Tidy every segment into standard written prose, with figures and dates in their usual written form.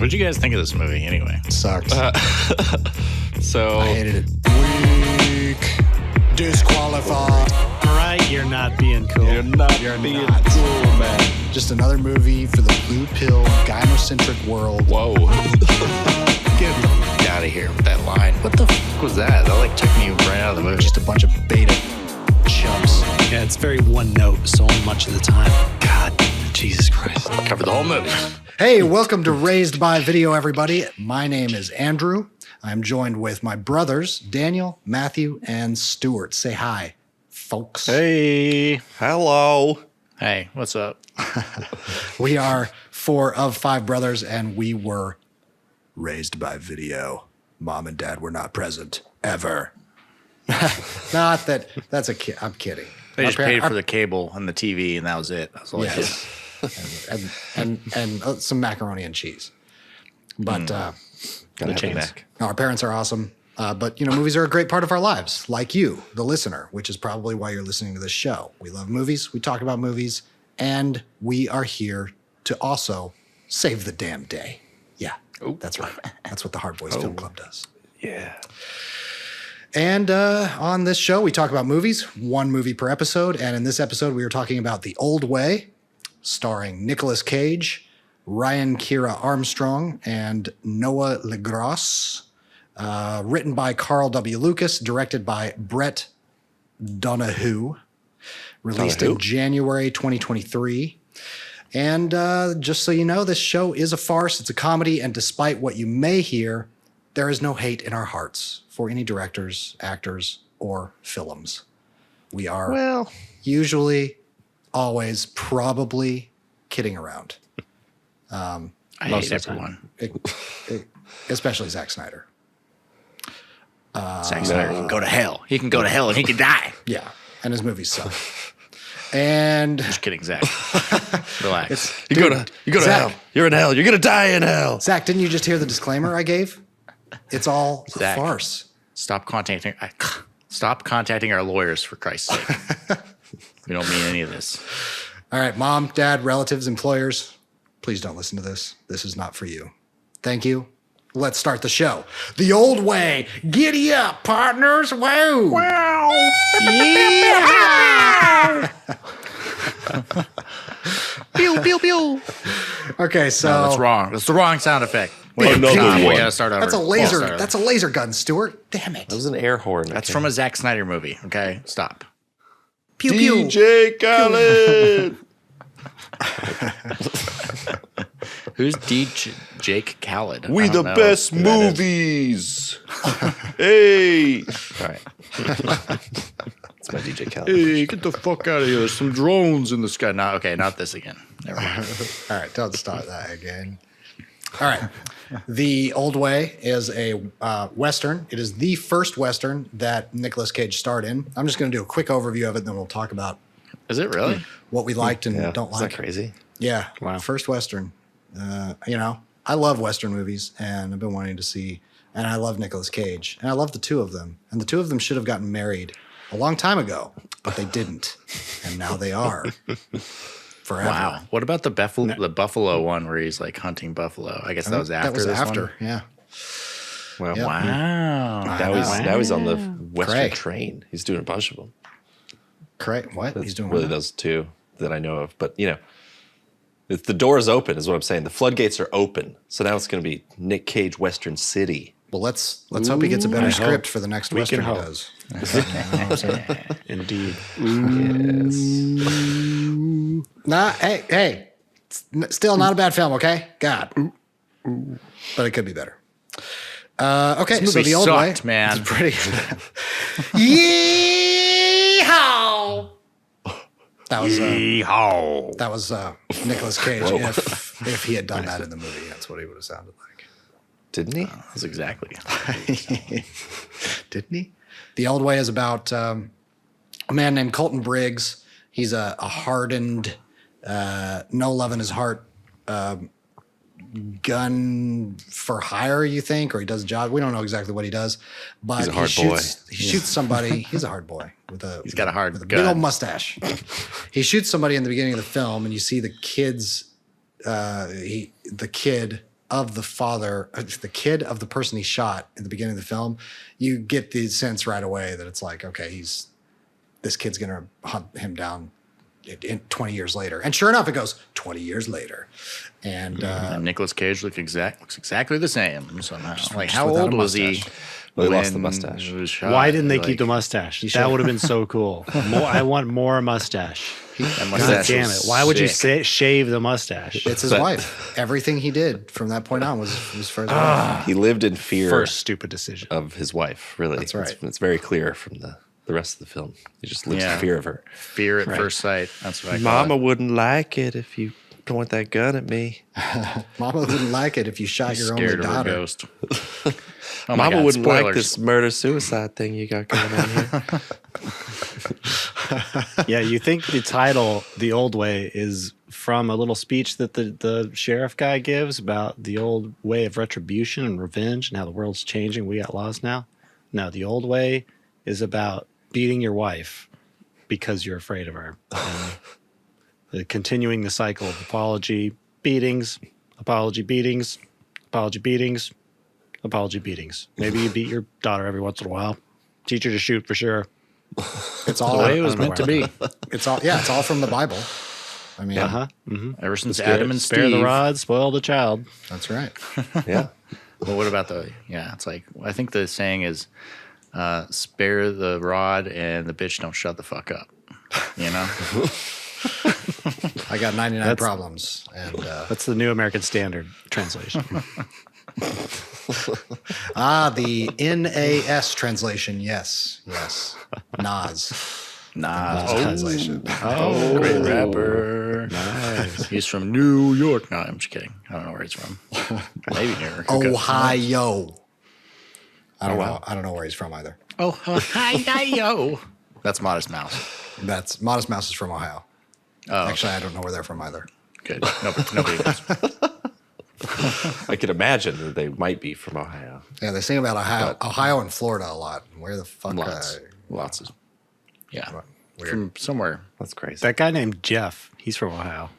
What'd you guys think of this movie anyway? Sucked. So I hated it. Weak. Disqualified. All right, you're not being cool. You're not cool, man. Just another movie for the blue pill, gynocentric world. Whoa. Get out of here with that line. What the fuck was that? That like took me right out of the movie. Just a bunch of beta chumps. Yeah, it's very one note so much of the time. God, Jesus Christ. Cover the whole movie. Hey, welcome to Raised by Video, everybody. My name is Andrew. I'm joined with my brothers, Daniel, Matthew, and Stuart. Say hi, folks. Hey. Hello. Hey, what's up? We are 4 of 5 brothers, and we were raised by video. Mom and Dad were not present, ever. Not that, that's a kid. I'm kidding. They just paid for the cable and the TV, and that was it. That's all I did. and some macaroni and cheese. But Gotta have a Mac. our parents are awesome. But, you know, movies are a great part of our lives, like you, the listener, which is probably why you're listening to this show. We love movies. We talk about movies. And we are here to also save the damn day. Yeah, that's right. That's what the Hard Boys Film Club does. Yeah. And on this show, we talk about movies, 1 movie per episode. And in this episode, we are talking about The Old Way, starring Nicolas Cage, Ryan Kiera Armstrong, and Noah LaGrosse. Written by Carl W. Lucas, directed by Brett Donowho. Released in January 2023. And just so you know, this show is a farce. It's a comedy. And despite what you may hear, there is no hate in our hearts for any directors, actors, or films. We are usually, always, probably kidding around. I hate everyone. Especially Zack Snyder. Zack Snyder can go to hell. He can go to hell and he can die. Yeah, and his movies suck. And Just kidding, Zach. Relax. You go to Zach. hell. You're in hell. You're gonna die in hell. Zach, didn't you just hear the disclaimer I gave? It's all a Zach. farce. Stop contacting our lawyers, for Christ's sake. We don't mean any of this. All right, mom, dad, relatives, employers, please don't listen to this. This is not for you. Thank you. Let's start the show. The Old Way. Giddy up, partners. Whoa. Wow. Yeah. Pew, pew, pew. Okay, so No, that's wrong. That's the wrong sound effect. Another We one. gotta start over. that's a laser. We'll start That's a laser gun, Stuart. Damn it. That was an air horn. That's from a Zack Snyder movie. Okay, stop. Pew pew. DJ Khaled. Who's Jake Khaled? We I the don't know best who that is. movies. Hey. All right. It's my DJ Khaled. Hey, get the fuck out of here. There's some drones in the sky. No, okay, not this again. Never mind. All right, don't start that again. All right. The Old Way is a Western. It is the first Western that Nicolas Cage starred in. I'm just going to do a quick overview of it, then we'll talk about Is it really? what we liked and Yeah. don't Is like. that crazy? Yeah. Wow. First Western. You know, I love Western movies, and I've been wanting to see, and I love Nicolas Cage, and I love the 2 of them. And the 2 of them should have gotten married a long time ago, but they didn't. And now they are. Forever. Wow. What about the buffalo one where he's like hunting buffalo? I guess that was after. That was this after, one? yeah. Well, Yep. Wow. now he's on the Western Cray. train. He's doing a bunch of them. Correct. What? He's doing Really what? those 2 that I know of. But you know, if the door is open, is what I'm saying. The floodgates are open. So now it's going to be Nick Cage Western City. Well, let's hope he gets a better I script hope. for the next We Western can he hope. does. Indeed. Yes. Nah, hey, still not a bad film, okay? God. But it could be better. Okay, This so movie The Old sucked, Way. man. It's pretty. Yeehaw! That was Yeehaw. that was Nicolas Cage. If he had done that in the movie, that's what he would have sounded like. Didn't he? That's exactly. Didn't he? The Old Way is about a man named Colton Briggs. He's a hardened, no love in his heart, gun for hire, you think, or he does a job. We don't know exactly what he does, but He's a hard he boy. shoots somebody. He's a hard boy with a He's got a hard with a gun. big old mustache. He shoots somebody in the beginning of the film, and you see the kids. The kid of the father, the kid of the person he shot in the beginning of the film, you get the sense right away that it's like, okay, this kid's going to hunt him down 20 years later. And sure enough, it goes 20 years later. And Nicolas Cage looks exactly the same somehow. Like, just how without old a was he? mustache. Well, he lost the when mustache. it was shot? Why didn't they Like, keep the mustache? should- That would have been so cool. I want more mustache. that God mustache damn was it. Why would you sick. shave the mustache? it's his wife. Everything he did from that point on was for his Ah. wife. He lived in fear First stupid decision. of his wife, really. That's right. It's very clear from the rest of the film. He just lives Yeah. in fear of her. Fear at first sight. That's what I call Mama it. wouldn't like it if you point that gun at me. Mama wouldn't like it if you shot your only Scared of her daughter. ghost. Oh my Mama God, wouldn't like spoilers. this murder-suicide thing you got going on here. Yeah, you think the title, The Old Way, is from a little speech that the sheriff guy gives about the old way of retribution and revenge and how the world's changing. We got laws now. No, The Old Way is about beating your wife because you're afraid of her. And continuing the cycle of apology, beatings, apology, beatings, apology, beatings, apology, beatings. Maybe you beat your daughter every once in a while. Teach her to shoot for sure. It's all The way it was I don't know meant to where be. it's all from the Bible. I mean, Ever since Adam and Spare Steve. the rod, spoil the child. that's right. Yeah. Well, what about it's like, I think the saying is, spare the rod and the bitch don't shut the fuck up. You know? I got 99 problems, and That's the New American Standard translation. the NAS translation. Yes. Nas translation. Oh, great rapper. Nice. He's from New York. No, I'm just kidding. I don't know where he's from. Maybe New York. Ohio. I don't know where he's from either. Ohio. That's Modest Mouse. That's Modest Mouse is from Ohio. Oh, Actually, I don't know where they're from either. good. Nobody knows. I could imagine that they might be from Ohio. Yeah, they sing about Ohio and Florida a lot. Where the fuck? Lots of. Yeah. Weird. From somewhere. That's crazy. That guy named Jeff, he's from Ohio.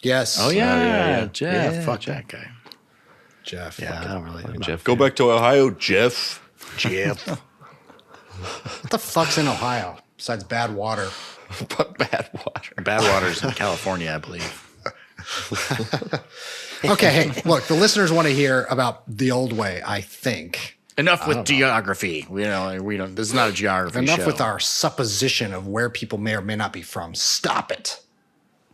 Yes. Oh, yeah. yeah. Jeff. Yeah, Fuck Jeff. that guy. Jeff. Yeah, fuck I it. don't really know. Jeff, go back to Ohio, Jeff. Jeff. What the fuck's in Ohio besides bad water? But bad water. Badwater's in California, I believe. Okay, hey, look, the listeners want to hear about the old way, I think. Enough with geography. We don't. This is not a geography Enough show. with our supposition of where people may or may not be from. Stop it.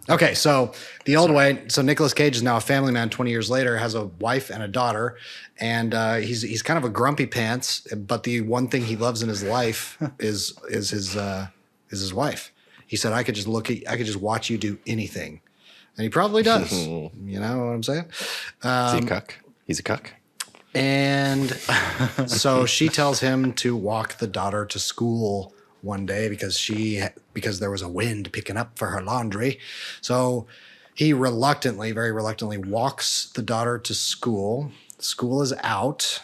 Okay, so the old way. So Nicolas Cage is now a family man. 20 years later, has a wife and a daughter, and he's kind of a grumpy pants. But the one thing he loves in his life is his wife. He said, I could just watch you do anything, and he probably does. You know what I'm saying? Is he a cuck? He's a cuck. And so she tells him to walk the daughter to school one day because there was a wind picking up for her laundry. So he very reluctantly walks the daughter to school. School is out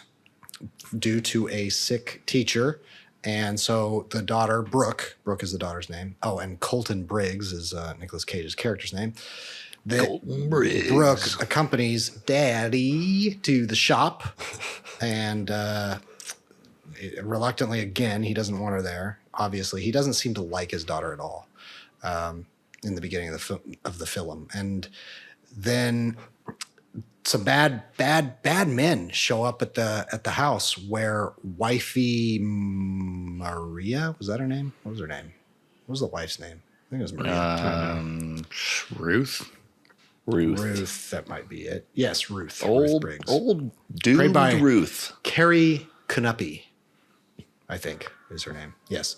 due to a sick teacher. And so the daughter, Brooke is the daughter's name. Oh, and Colton Briggs is Nicolas Cage's character's name. Brooke accompanies Daddy to the shop, and reluctantly, again, he doesn't want her there. Obviously, he doesn't seem to like his daughter at all in the beginning of the film. And then some bad men show up at the house where wifey Maria, was that her name? What was her name? What was the wife's name? I think it was Maria. Ruth, that might be it. Yes, Ruth. Ruth Briggs. Old dude Played by Ruth. Carrie Canuppy, I think is her name. Yes.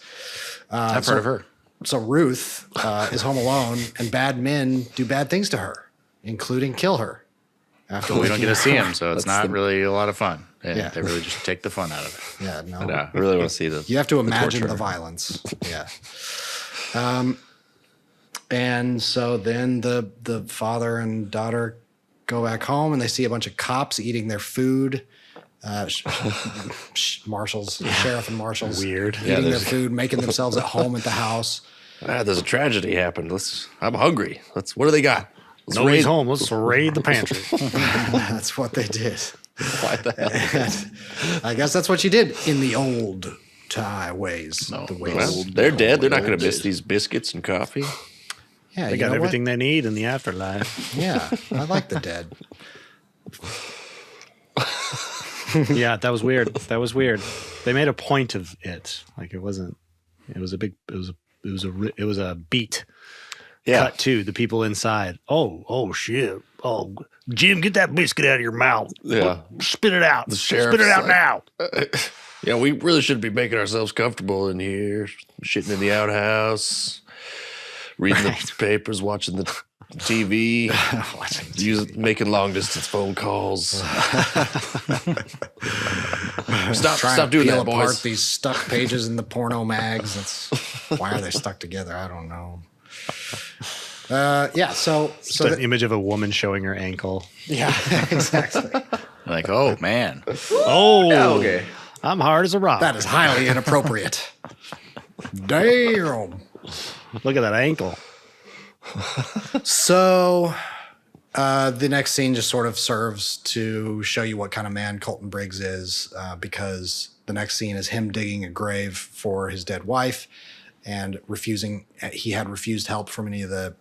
I've heard of her. So Ruth is home alone, and bad men do bad things to her, including kill her. After We don't get to see him, so it's That's not really a lot of fun. Yeah. They really just take the fun out of it. Yeah, no. I really want to see the. You have to imagine the torture. violence. Yeah. And so then the father and daughter go back home, and they see a bunch of cops eating their food. Marshals, sheriff and marshals, Weird. eating their food, making themselves at home at the house. There's a tragedy happened. I'm hungry. What do they got? Nobody's home. Let's raid the pantry. That's what they did. Why the hell? I guess that's what you did in the old Thai ways. No. The ways. Well, they're dead. They're not going to miss these biscuits and coffee. Yeah, They you got know everything they need in the afterlife. What? Yeah, I like the dead. Yeah, that was weird. That was weird. They made a point of it. Like it wasn't. It was a big. It was a beat. Yeah. Cut to the people inside. Oh shit. Oh, Jim, get that biscuit out of your mouth. Yeah. Spit it out. sheriff's Spit it out like- now. Yeah, we really should be making ourselves comfortable in here, shitting in the outhouse, reading the papers, watching the TV, making long distance phone calls. Stop Trying to doing peel that, apart boys. these stuck pages in the porno mags. Why are they stuck together? I don't know. Yeah, so Just an image of a woman showing her ankle. yeah, exactly. Like, oh man, Oh, okay. I'm hard as a rock. That is highly inappropriate. Damn. Look at that ankle. So the next scene just sort of serves to show you what kind of man Colton Briggs is, because the next scene is him digging a grave for his dead wife and refusing. He had refused help from any of the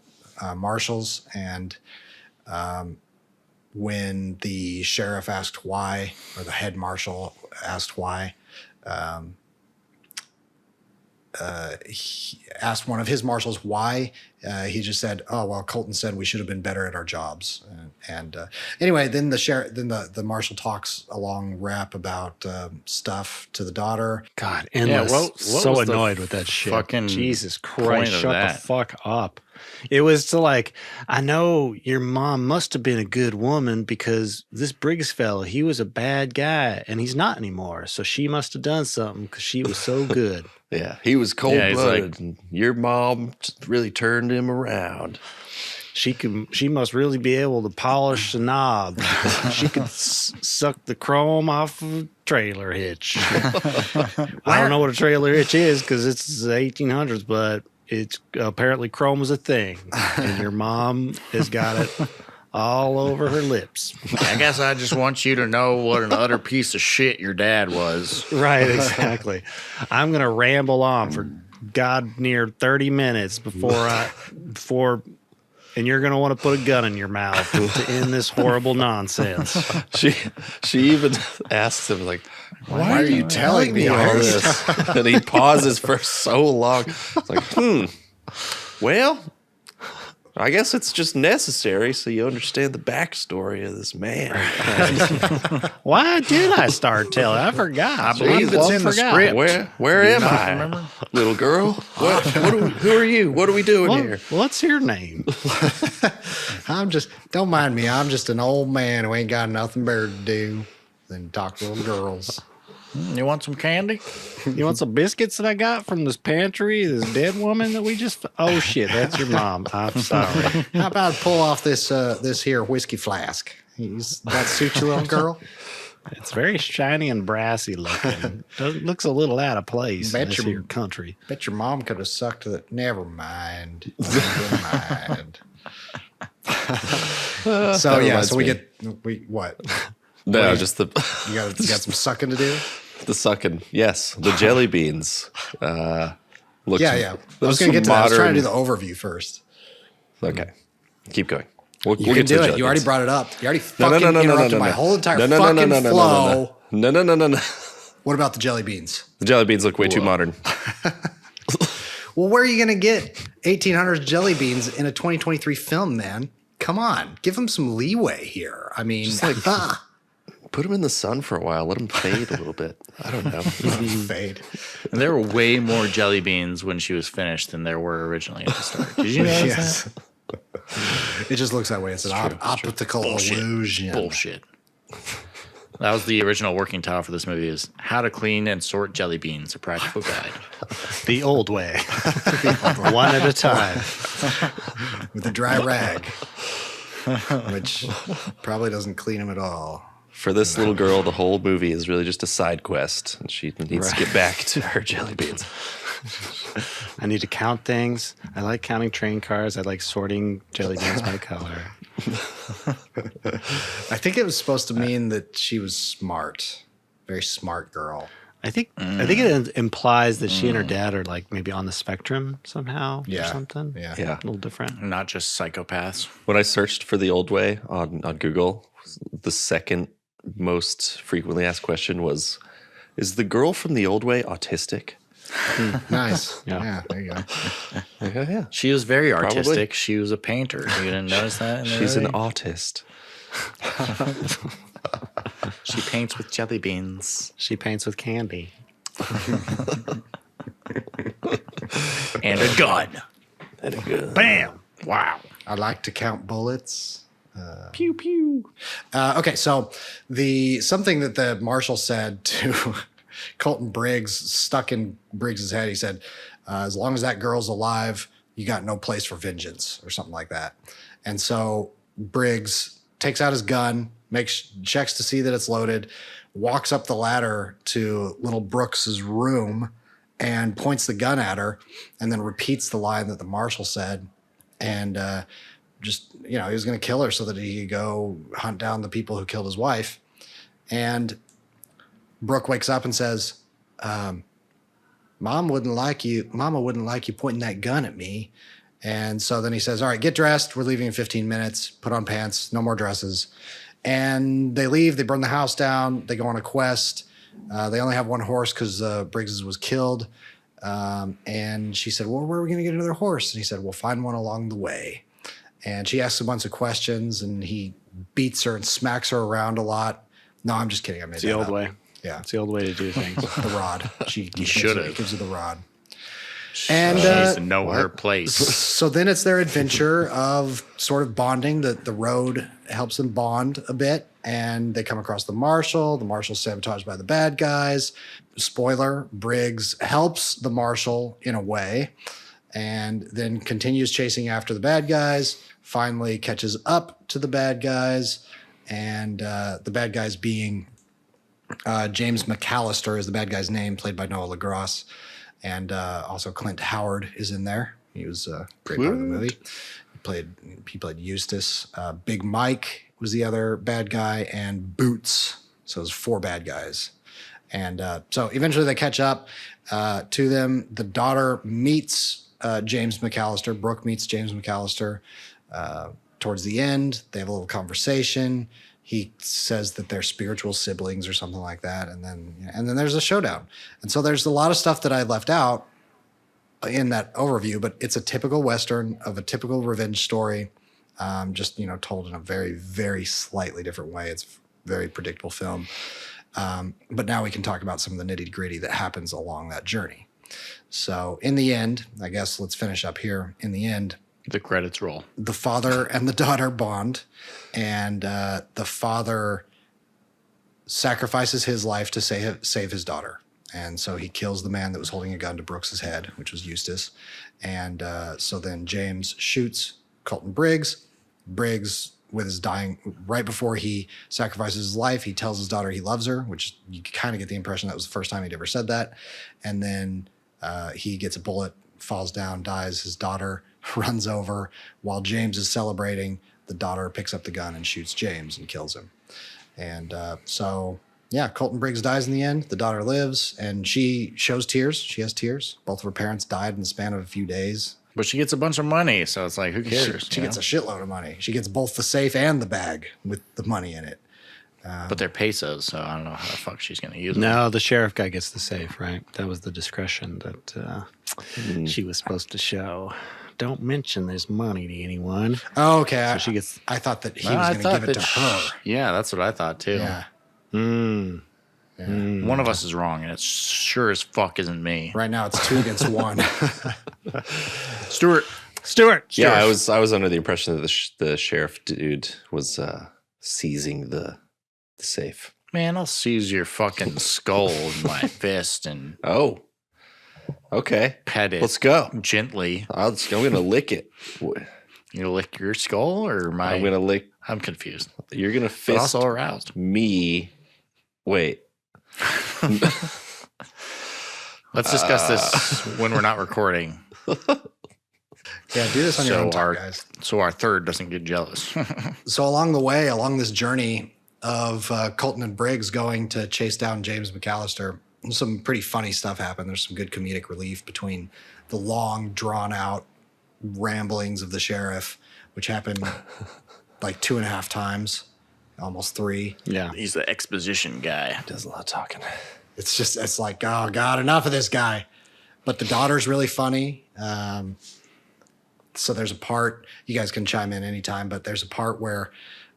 marshals, and when the sheriff asked why, or the head marshal asked why, he asked one of his marshals why. He just said, "Oh well, Colton said we should have been better at our jobs." And anyway, then the marshal talks a long rap about stuff to the daughter. God, endless. what so was the annoyed with that shit. fucking Jesus point Christ, of shut the that? fuck up. It was to like, I know your mom must have been a good woman because this Briggs fellow, he was a bad guy and he's not anymore. So she must have done something because she was so good. Yeah, he was cold Yeah, he's blooded, and your mom just really turned him around. She must really be able to polish the knob. She could suck the chrome off of a trailer hitch. I don't know what a trailer hitch is because it's the 1800s, but it's apparently chrome is a thing, and your mom has got it all over her lips. I guess I just want you to know what an utter piece of shit your dad was. Right, exactly. I'm gonna ramble on for god near 30 minutes before and you're gonna want to put a gun in your mouth to end this horrible nonsense. She even asks him, like, Why are you telling me all this? and he pauses for so long. It's like, well, I guess it's just necessary so you understand the backstory of this man. Why did I start telling? I forgot. I believe it's in the script. Where am I, little girl? Who are you? What are we doing here? What's your name? Don't mind me. I'm just an old man who ain't got nothing better to do than talk to little girls. You want some candy? You want some biscuits that I got from this pantry? This dead woman that we just. Oh shit, that's your mom. I'm sorry. How about I pull off this here whiskey flask? That suit you, little girl? It's very shiny and brassy looking. Looks a little out of place in Bet this your- here country. Bet your mom could have sucked it. Never mind. Never mind. So yeah, reminds so we me. what? No, just the You got some sucking to do? the sucking. Yes, the jelly beans. Looks, Yeah. I was those going to get to that. I was trying to do modern- the overview first. Okay, keep going. We'll You get can to do the it. jelly You already beans. brought it up. You already No, fucking no, interrupted my whole entire No, no, fucking no, no, no, flow. No. What about the jelly beans? The jelly beans look way too modern. Well, where are you going to get 1800s jelly beans in a 2023 film, man? Come on. Give them some leeway here. I mean, Put them in the sun for a while. Let them fade a little bit. I don't know. fade. And there were way more jelly beans when she was finished than there were originally at the start. Did you notice that? It just looks that way. It's an optical illusion. Bullshit. That was the original working title for this movie: is How to Clean and Sort Jelly Beans, a Practical Guide. The old way. One at a time. With a dry rag, which probably doesn't clean them at all. For this little girl, the whole movie is really just a side quest, and she needs to get back to her jelly beans. I need to count things. I like counting train cars. I like sorting jelly beans by color. I think it was supposed to mean that she was smart, very smart girl. I think it implies that she and her dad are like maybe on the spectrum somehow or something. Yeah. Yeah. A little different. Not just psychopaths. When I searched for The Old Way on Google, the second most frequently asked question was, is the girl from The Old Way autistic? Nice. Yeah. There you go. Yeah. She was very Probably. artistic. She was a painter. You didn't notice that? In the She's an movie? autist. She paints with jelly beans She paints with candy. and a gun. Bam! Wow. I like to count bullets. Pew pew. Okay, so something that the marshal said to Colton Briggs stuck in Briggs's head. He said, "As long as that girl's alive, you got no place for vengeance," or something like that. And so Briggs takes out his gun, checks to see that it's loaded, walks up the ladder to little Brooks's room, and points the gun at her, and then repeats the line that the marshal said, and he was going to kill her so that he could go hunt down the people who killed his wife. And Brooke wakes up and says, Mama wouldn't like you pointing that gun at me. And so then he says, all right, get dressed. We're leaving in 15 minutes. Put on pants. No more dresses. And they leave. They burn the house down. They go on a quest. They only have one horse because Briggs's was killed. And she said, well, where are we going to get another horse? And he said, we'll find one along the way. And she asks a bunch of questions, and he beats her and smacks her around a lot. No, I'm just kidding. I made It's the that old up. way. Yeah. It's the old way to do things. The rod. He should have. gives her the rod. And She needs to know her place. so then it's their adventure of sort of bonding. The road helps them bond a bit, and they come across the marshal. The marshal's sabotaged by the bad guys. Spoiler, Briggs helps the marshal in a way, and then continues chasing after the bad guys, finally catches up to the bad guys, and the bad guys being James McAllister is the bad guy's name, played by Noah LaGrosse. And also Clint Howard is in there. He was a great part of the movie. He played Eustace. Big Mike was the other bad guy, and Boots. So it was 4 bad guys. And so eventually they catch up to them. The daughter meets James McAllister. Brooke meets James McAllister. Towards the end, they have a little conversation. He says that they're spiritual siblings or something like that. And then there's a showdown. And so there's a lot of stuff that I left out in that overview, but it's a typical Western of a typical revenge story, just, told in a very, very slightly different way. It's a very predictable film. But now we can talk about some of the nitty gritty that happens along that journey. So in the end, I guess let's finish up here. In the end, The credits roll. the father and the daughter bond, and the father sacrifices his life to save his daughter. And so he kills the man that was holding a gun to Brooks's head, which was Eustace. And so then James shoots Colton Briggs. Briggs, with his dying, right before he sacrifices his life, he tells his daughter he loves her, which you kind of get the impression that was the first time he'd ever said that. And then he gets a bullet, falls down, dies. His daughter runs over while James is celebrating. The daughter picks up the gun and shoots James and kills him. And Colton Briggs dies in the end. The daughter lives, and she shows tears. She has tears. Both of her parents died in the span of a few days. But she gets a bunch of money, so it's like, who cares? She gets a shitload of money. She gets both the safe and the bag with the money in it. But they're pesos, so I don't know how the fuck she's going to use them. No, the sheriff guy gets the safe, right? That was the discretion that she was supposed to show. Don't mention there's money to anyone. Oh, okay. So she gets. I thought that he was going to give it to her. Yeah, that's what I thought too. Yeah. One of us is wrong, and it sure as fuck isn't me. Right now it's 2 against 1. Stuart. Yeah, I was under the impression that the sheriff dude was seizing the safe. Man, I'll seize your fucking skull with my fist and Oh, okay. pet it. Let's go. Gently. I'm gonna lick it. You lick your skull or my? I'm gonna lick. I'm confused. You're gonna But fist also aroused. me. Wait. Let's discuss this when we're not recording. Yeah, do this on your own time, guys. So our third doesn't get jealous. So along this journey of Colton and Briggs going to chase down James McAllister, some pretty funny stuff happened. There's some good comedic relief between the long, drawn-out ramblings of the sheriff, which happened like 2.5 times, almost 3. Yeah. He's the exposition guy. Does a lot of talking. It's like, oh God, enough of this guy. But the daughter's really funny. So there's a part, you guys can chime in anytime, but there's a part where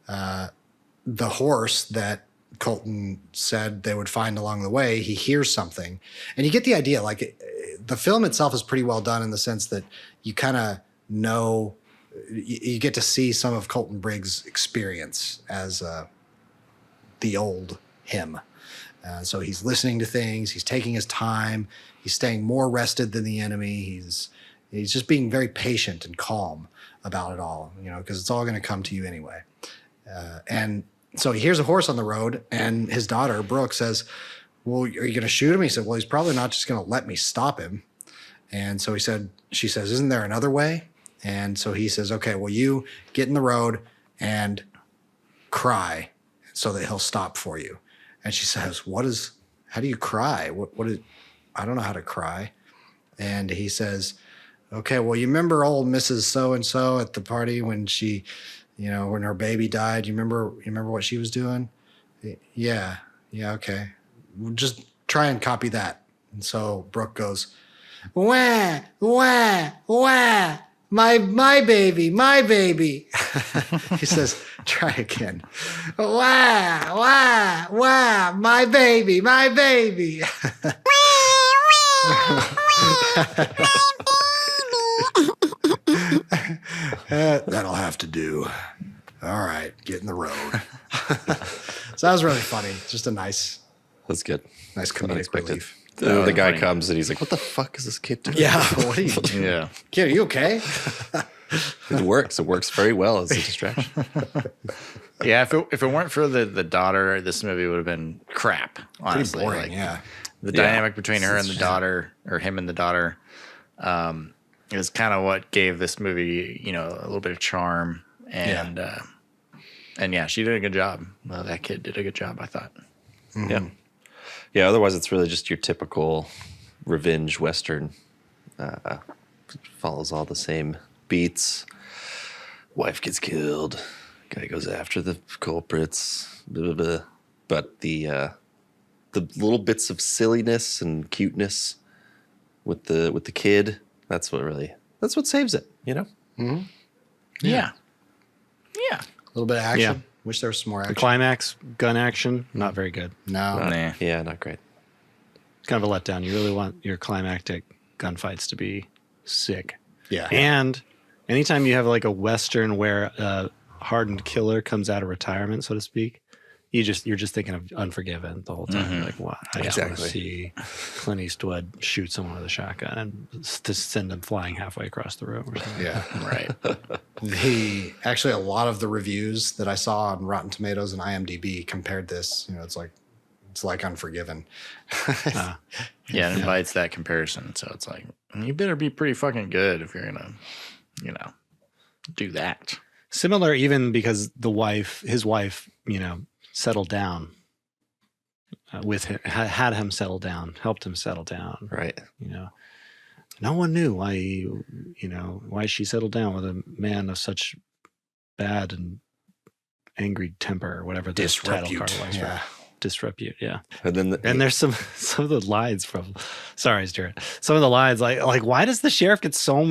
the horse that Colton said they would find along the way, he hears something. And you get the idea, like the film itself is pretty well done in the sense that you kind of know, you get to see some of Colton Briggs' experience as the old him. So he's listening to things, he's taking his time, he's staying more rested than the enemy, he's just being very patient and calm about it all, because it's all going to come to you anyway. And so he hears a horse on the road, and his daughter, Brooke, says, well, are you going to shoot him? He said, well, he's probably not just going to let me stop him. And so she says, isn't there another way? And so he says, okay, well, you get in the road and cry so that he'll stop for you. And she says, how do you cry? I don't know how to cry. And he says, okay, well, you remember old Mrs. So-and-so at the party when she, when her baby died, you remember what she was doing? Yeah, okay. We'll just try and copy that. And so Brooke goes, wah, wah, wah, my baby. He says, try again. Wah, wah, wah, my baby. That'll have to do. All right, get in the road. So that was really funny. Just a nice comedic Unexpected. relief. The guy funny. comes and he's like, what the fuck is this kid doing? Yeah, what are you doing? Yeah. Kid, are you okay? It works. It works very well as a distraction. Yeah, if it weren't for the daughter, this movie would have been crap, honestly. Pretty boring, Like, yeah. The dynamic between her and the daughter, or him and the daughter, is kind of what gave this movie, a little bit of charm. And yeah, she did a good job. Well, that kid did a good job, I thought. Yeah. Yeah, otherwise it's really just your typical revenge Western. Follows all the same beats. Wife gets killed. Guy goes after the culprits. Blah, blah, blah. But the little bits of silliness and cuteness with the kid, that's what saves it, Yeah. A little bit of action. Yeah. Wish there was some more The action. climax, gun action, not very good. No. Nah. Yeah, not great. Kind of a letdown. You really want your climactic gunfights to be sick. Yeah. And anytime you have like a Western where a hardened killer comes out of retirement, so to speak, you're just thinking of Unforgiven the whole time. Like, wow, I just want to Exactly. see Clint Eastwood shoot someone with a shotgun and to send them flying halfway across the room or something. Yeah. Right. Actually, a lot of the reviews that I saw on Rotten Tomatoes and IMDb compared this. It's like Unforgiven. Yeah, it invites that comparison. So it's like, you better be pretty fucking good if you're gonna, do that. Similar, even because his wife, settled down with him, had him settle down, helped him settle down. Right. No one knew why why she settled down with a man of such bad and angry temper or whatever the title card was. Yeah. Disrepute, yeah. And then And there's some of the lines from, sorry, Stuart. Some of the lines like why does the sheriff get so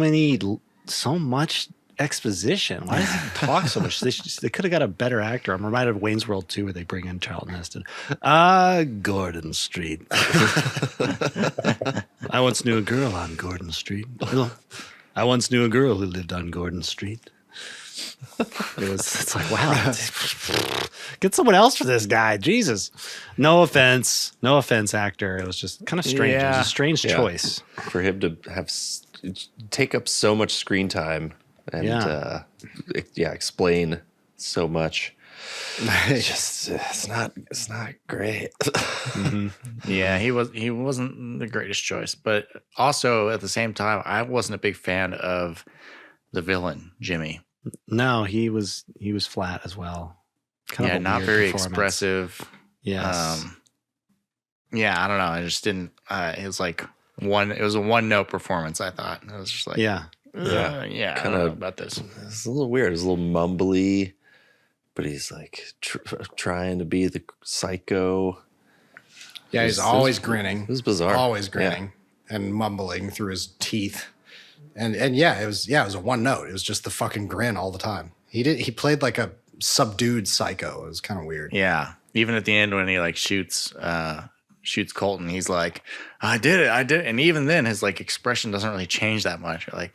much exposition? Why does he talk so much? They could have got a better actor. I'm reminded of Wayne's World 2 where they bring in Charlton Heston. Gordon Street. I once knew a girl on Gordon Street. I once knew a girl who lived on Gordon Street. It's like, wow, get someone else for this guy. Jesus. No offense, actor. It was just kind of strange. It was a strange choice. for him to have take up so much screen time and explain so much. It's not great. Yeah, he wasn't the greatest choice, but also at the same time, I wasn't a big fan of the villain, Jimmy. No, he was flat as well. Kind of a not weird very performance. expressive. Yes. Yeah, I don't know. I just didn't. It was like it was a one-note performance. I thought it was just like, yeah. I don't know about this. It's a little weird. It's a little mumbly, but he's like trying to be the psycho. Yeah, he's always grinning. It was bizarre. Always grinning and mumbling through his teeth. And it was a one note. It was just the fucking grin all the time. He played like a subdued psycho. It was kind of weird. Yeah, even at the end when he like shoots Colton, he's like, I did it. And even then, his like expression doesn't really change that much. Like,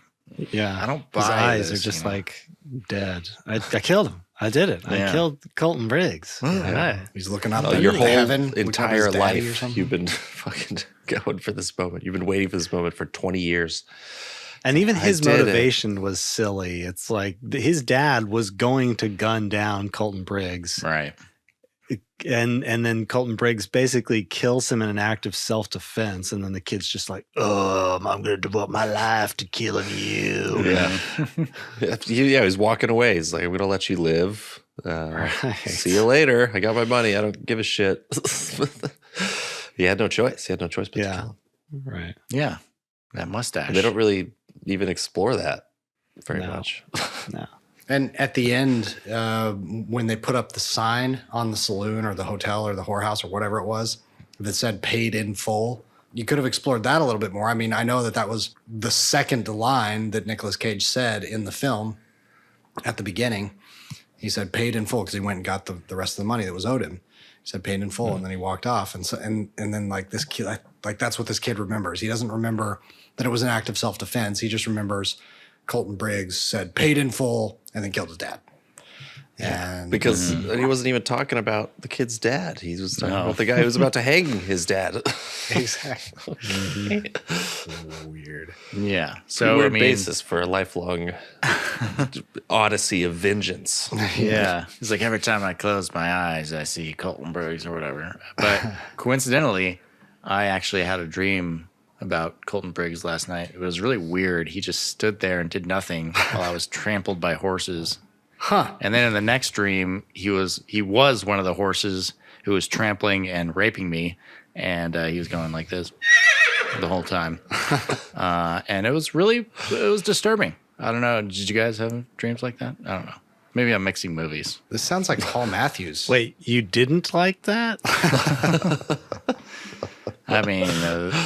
Yeah. I don't buy his eyes this, are just you know? like dead. I killed him. I did it. I killed Colton Briggs. Yeah. He's looking up Your to whole heaven. looking up entire his daddy or life, something. you've been fucking going for this moment. You've been waiting for this moment for 20 years. And even his did it. motivation was silly. It's like his dad was going to gun down Colton Briggs. Right. And then Colton Briggs basically kills him in an act of self-defense. And then the kid's just like, I'm going to devote my life to killing you. Yeah. He was walking away. He's like, I'm going to let you live. See you later. I got my money. I don't give a shit. He had no choice. He had no choice but to kill him. Right. Yeah. That mustache. And they don't really even explore that very No. much. No. And at the end, when they put up the sign on the saloon or the hotel or the whorehouse or whatever it was that said paid in full, you could have explored that a little bit more. I mean, I know that was the second line that Nicolas Cage said in the film at the beginning. He said paid in full because he went and got the rest of the money that was owed him. He said paid in full, and then he walked off. And so and then like this kid, like that's what this kid remembers. He doesn't remember that it was an act of self-defense. He just remembers Colton Briggs said paid in full and then killed his dad. And Because he wasn't even talking about the kid's dad. He was talking about the guy who was about to hang his dad. exactly. Weird. Yeah. So So, I weird mean, basis for a lifelong odyssey of vengeance. yeah. It's like every time I close my eyes, I see Colton Briggs or whatever. But coincidentally, I actually had a dream about Colton Briggs last night. It was really weird. He just stood there and did nothing while I was trampled by horses. Huh. And then in the next dream, he was one of the horses who was trampling and raping me, and he was going like this the whole time. And it was disturbing. I don't know. Did you guys have dreams like that? I don't know. Maybe I'm mixing movies. This sounds like Paul Matthews. Wait, you didn't like that? I mean,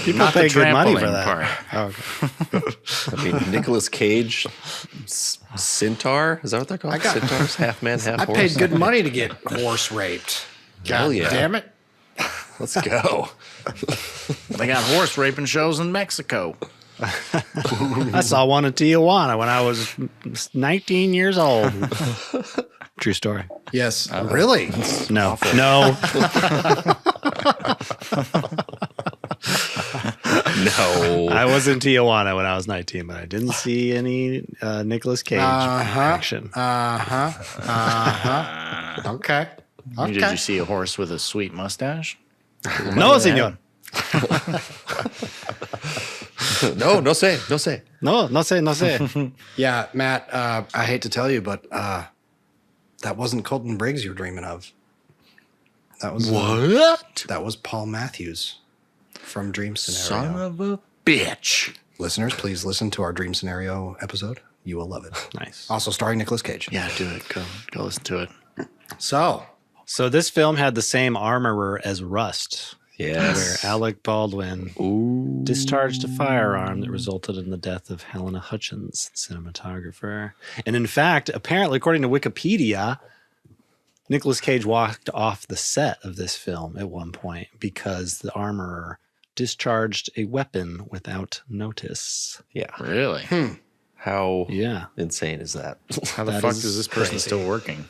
People not the pay good money for trampling that. part. Oh, okay. I mean, Nicolas Cage, centaur? Is that what they're called? Centaurs? Half man, half I horse? paid good money to get horse raped. Hell yeah. Damn it. Let's go. They got horse raping shows in Mexico. I saw one in Tijuana when I was 19 years old. True story. Yes. Really? No. No. No. I was in Tijuana when I was 19, but I didn't see any Nicolas Cage action. Okay. Did you see a horse with a sweet mustache? No, senor. No say. No sé, no sé. Yeah, Matt, I hate to tell you, but that wasn't Colton Briggs you were dreaming of. That was What? that was Paul Matthews from Dream Scenario. Son of a bitch. Listeners, please listen to our Dream Scenario episode. You will love it. Nice. Also starring Nicolas Cage. Yeah, do it. Go listen to it. So this film had the same armorer as Rust, Yes. where Alec Baldwin discharged a firearm that resulted in the death of Helena Hutchins, cinematographer. And in fact, apparently, according to Wikipedia, Nicolas Cage walked off the set of this film at one point because the armorer discharged a weapon without notice. Yeah. Really? How Yeah. insane is that? How the That fuck is is this person crazy. still working?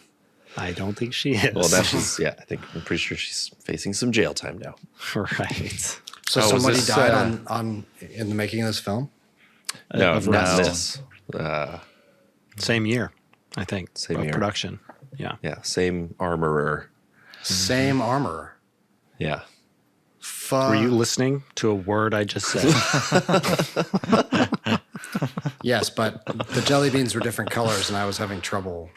I don't think she is. Well, now she's, I'm pretty sure she's facing some jail time now. right. So was somebody this, died on in the making of this film? No, Of not Rust. this. Same year, I think. Same of year. production. Yeah. Yeah, same armorer. Same armorer. Yeah. Were you listening to a word I just said? Yes, but the jelly beans were different colors, and I was having trouble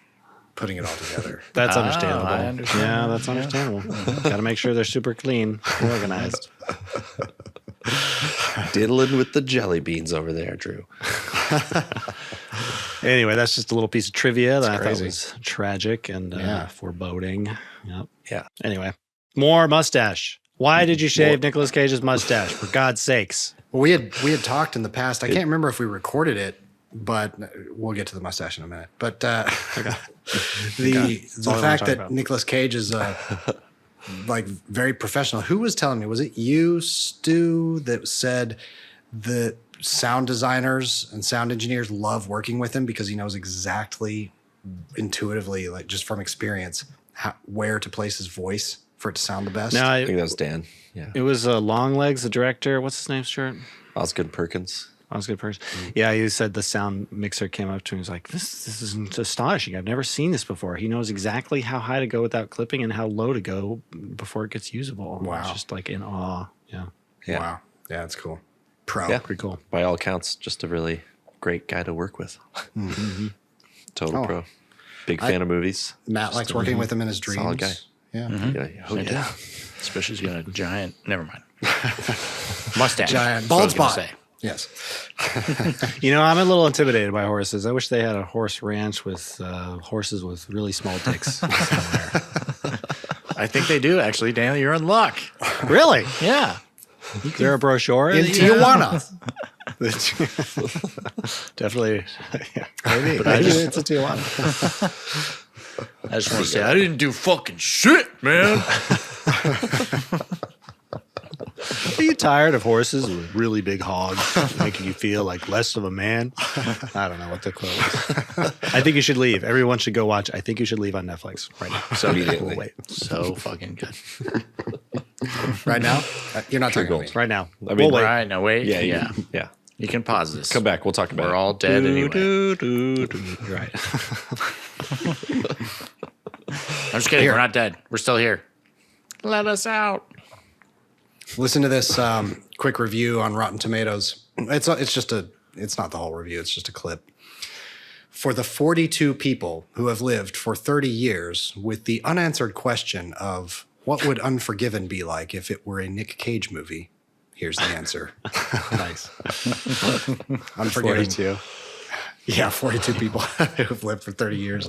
putting it all together. That's understandable. I understand. Yeah, that's understandable. Got to make sure they're super clean, organized. Diddling with the jelly beans over there, Drew. Anyway, that's just a little piece of trivia that I thought crazy. was tragic and Yeah. foreboding. Yep. Yeah. Anyway, more mustache. Why did you shave Nicolas Cage's mustache? For God's sakes. Well, we had talked in the past. I can't remember if we recorded it, but we'll get to the mustache in a minute. But the all I fact wanna talk that about. Nicolas Cage is like very professional. Who was telling me? Was it you, Stu, that said that sound designers and sound engineers love working with him because he knows exactly, intuitively, like just from experience, where to place his voice for it to sound the best? No, I think that was Dan. Yeah. it was Longlegs, the director. What's his name, Stuart? Osgood Perkins. I was a good person. Yeah, he said the sound mixer came up to him. He was like, this is astonishing. I've never seen this before. He knows exactly how high to go without clipping and how low to go before it gets usable. Wow. It's just like in awe. Yeah. Yeah. Wow. Yeah, that's cool. Pro. Yeah. Pretty cool. By all accounts, just a really great guy to work with. Total Oh. pro. Big fan of movies. Matt likes working with him in his dreams. Solid guy. Yeah. Yeah. Oh, I do. yeah. Especially he's got a giant. Never mind. Mustache. Giant That's what I bald was gonna spot. say. Yes. You know, I'm a little intimidated by horses. I wish they had a horse ranch with horses with really small dicks somewhere. I think they do actually. Daniel, you're in luck. Really? Yeah. Is there a brochure? In that you have? Tijuana. Definitely. Yeah, maybe. But I Maybe just- it's a Tijuana. I just want to say I didn't do fucking shit, man. Are you tired of horses with really big hogs making you feel like less of a man? I don't know what the quote is. I think you should leave. Everyone should go watch I Think You Should Leave on Netflix right now. So Immediately. We'll wait. So fucking good. Right now? You're not talking about gold. me. Right now. I mean, we'll wait. Right, now wait. Yeah. Yeah. Yeah. You can pause this. Come back. We'll talk about We're it. all dead anyway. You're right. I'm just kidding. We're not dead. We're still here. Let us out. Listen to this quick review on Rotten Tomatoes. It's not the whole review. It's just a clip. For the 42 people who have lived for 30 years with the unanswered question of what would Unforgiven be like if it were a Nick Cage movie, here's the answer. Nice. Unforgiven. 42. Yeah, 42 people who have lived for 30 years.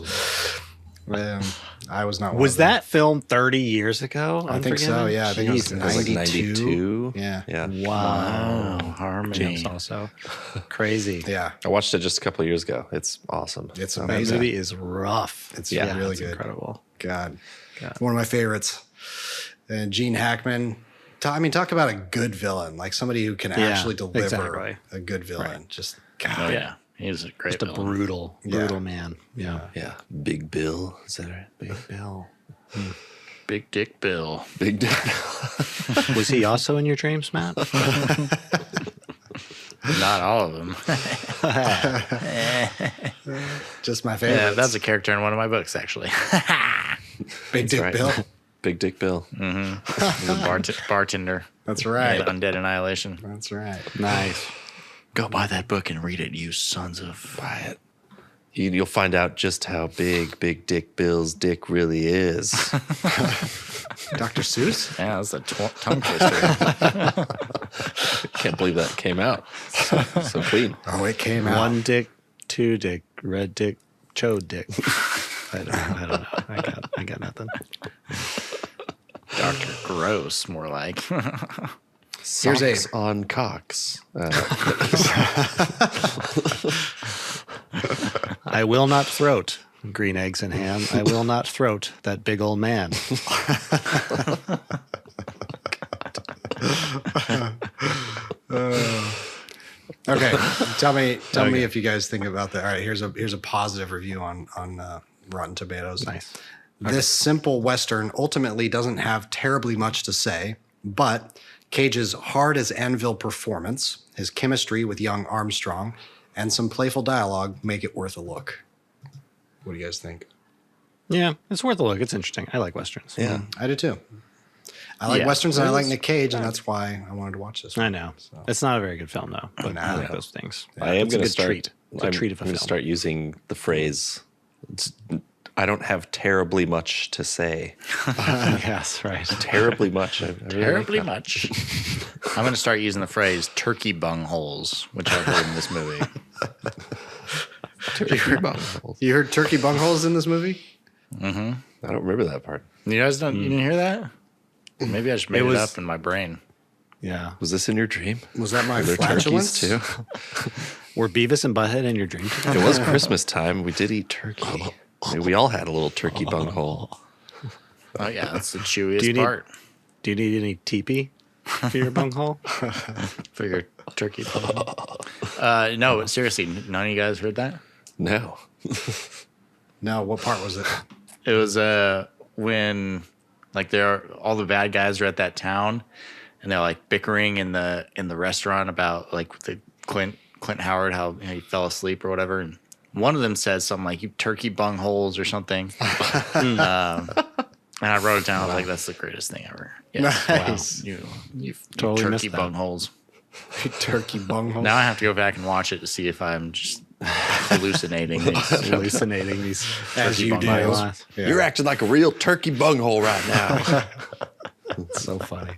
I was not one Was of them. that film 30 years ago? I think so, Unforgiven? yeah. I think it was Jesus. It was like 92. 92. Yeah. Yeah. Wow. Oh, Harmony. James also. Crazy. Yeah. I watched it just a couple of years ago. It's awesome. It's That amazing. movie is rough. It's Yeah, really It's good. incredible. God. One of my favorites. And Gene Hackman. Talk about a good villain, like somebody who can actually deliver exactly. a good villain. Right. Just Oh, God. yeah. He's a great Just a villain. brutal man. Yeah. Yeah. Big Bill. Is that right? Big Bill. Big Dick Bill. Big Bill. Was he also in your dreams, Matt? Not all of them. Just my favorite. Yeah, that's a character in one of my books, actually. Big Dick right. Bill. Big Dick Bill. He's a bartender. That's right. Undead Annihilation. That's right. Nice. Go buy that book and read it, you sons of. Buy it. You'll find out just how big Big Dick Bill's dick really is. Dr. Seuss? Yeah, that's a tongue twister. Can't believe that came out so clean. Oh, it came out. One dick, two dick, red dick, chode dick. I don't know. I got nothing. Dr. Gross, more like. Here's a- Socks on cocks. I will not throat green eggs and ham. I will not throat that big old man. Okay. Tell me if you guys think about that. All right, here's a positive review on Rotten Tomatoes. Nice. This simple Western ultimately doesn't have terribly much to say, but Cage's hard as anvil performance, his chemistry with young Armstrong, and some playful dialogue make it worth a look. What do you guys think? Yeah, it's worth a look. It's interesting. I like westerns. Yeah. I do too. I like Yeah, westerns and I it like is. Nick Cage, and that's why I wanted to watch this. I know. It's not a very good film, though. But I like No. those things. I am It's a going to good start. treat. It's a treat of a I'm going film. to start using the phrase. I don't have terribly much to say. Yes, right. Terribly much. I really like Terribly that. much. I'm going to start using the phrase turkey bung holes, which I've heard in this movie. You heard turkey bungholes in this movie? I don't remember that part. You guys don't, you didn't hear that? Maybe I just made it, was- up in my brain. Yeah. Was this in your dream? Was that my Were there flatulence? turkeys too? Were Beavis and Butthead in your dream together? It was Christmas time. We did eat turkey. I mean, we all had a little turkey bunghole. Oh, yeah, that's the chewiest Do you need- part Do you need any teepee for your bunghole? for your turkey bung. No, seriously, none of you guys heard that? No. No, what part was it? It was when like all the bad guys are at that town and they're like bickering in the restaurant about like the Clint Howard, how he fell asleep or whatever, and one of them says something like, "You turkey bung holes" or something. And I wrote it down. I was like, "That's the greatest thing ever." Yeah. Nice. Wow. You Totally turkey missed that. bung holes. Turkey bungholes. Now I have to go back and watch it to see if I'm just hallucinating these. Hallucinating these As turkey you do. bungholes. Yeah. You're acting like a real turkey bunghole right now. It's so funny.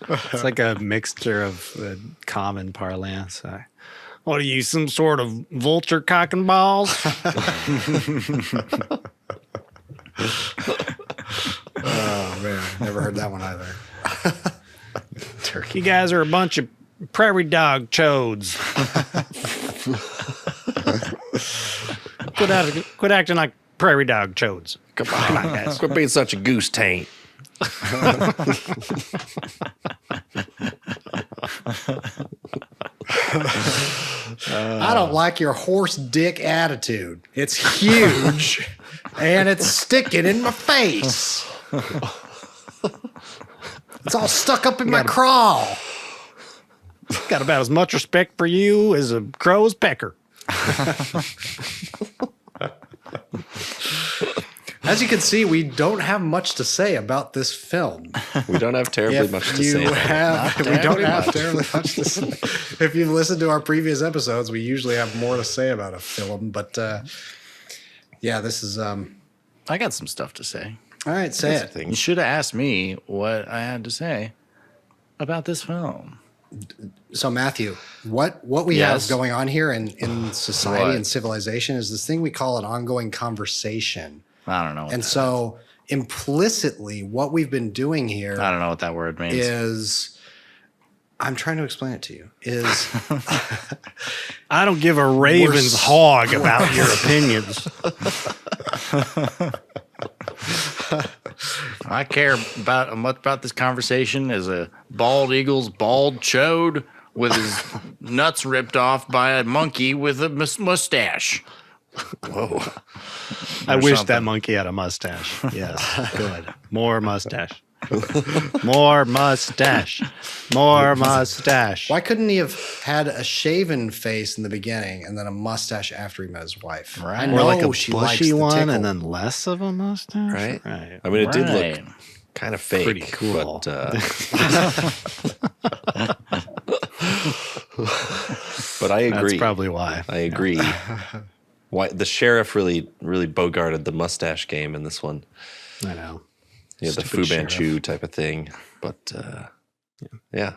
It's like a mixture of common parlance. What are you, some sort of vulture cock and balls? Oh man, never heard that one either. You guys are a bunch of prairie dog chodes. Quit acting like prairie dog chodes. Come on, guys. Quit being such a goose taint. I don't like your horse dick attitude. It's huge and it's sticking in my face. It's all stuck up in my craw. Got about as much respect for you as a crow's pecker. As you can see, we don't have much to say about this film. We don't have terribly If much to you say. about it. have, we don't terribly have much. terribly much to say. If you've listened to our previous episodes, we usually have more to say about a film. But yeah, this is all I got some stuff to say. right. Say it. You should have asked me what I had to say about this film. So Matthew, what we Yes. have going on here in society What? and civilization is this thing we call an ongoing conversation. I don't know. And so implicitly, what we've been doing here I don't know what that word means. is, I'm trying to explain it to you, is I don't give a raven's hog about your opinions. I care about much about this conversation as a bald eagle's bald chode with his nuts ripped off by a monkey with a mustache. Whoa. I Or wish something. that monkey had a mustache. Yes, good. More mustache. More mustache. More mustache. why couldn't he have had a shaven face in the beginning and then a mustache after he met his wife? Right. I Or know Or like a she likes bushy the one tickle. and then less of a mustache? Right? Right. I mean, it did Right. look kind of fake. Pretty cool. But I agree. That's probably why. I agree. Why the sheriff really bogarted the mustache game in this one. I know. Yeah, the Fu Stupid sheriff. Manchu type of thing. But yeah,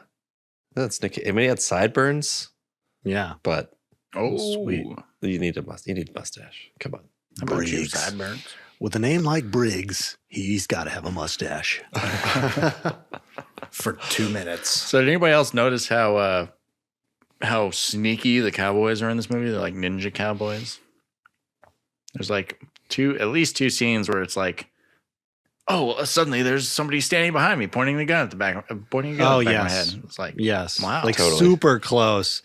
that's Nick. I mean, he had sideburns, Yeah. but Oh, Sweet. you need a mustache. Come on. How about you, Briggs. sideburns? With a name like Briggs, he's got to have a mustache. for 2 minutes. So did anybody else notice how sneaky the cowboys are in this movie? They're like ninja cowboys. There's like at least two scenes where it's like, oh, suddenly there's somebody standing behind me pointing a gun at the back, pointing a gun Oh, at the back of my yes. head. It's like, Yes. Wow. Like Totally. super close.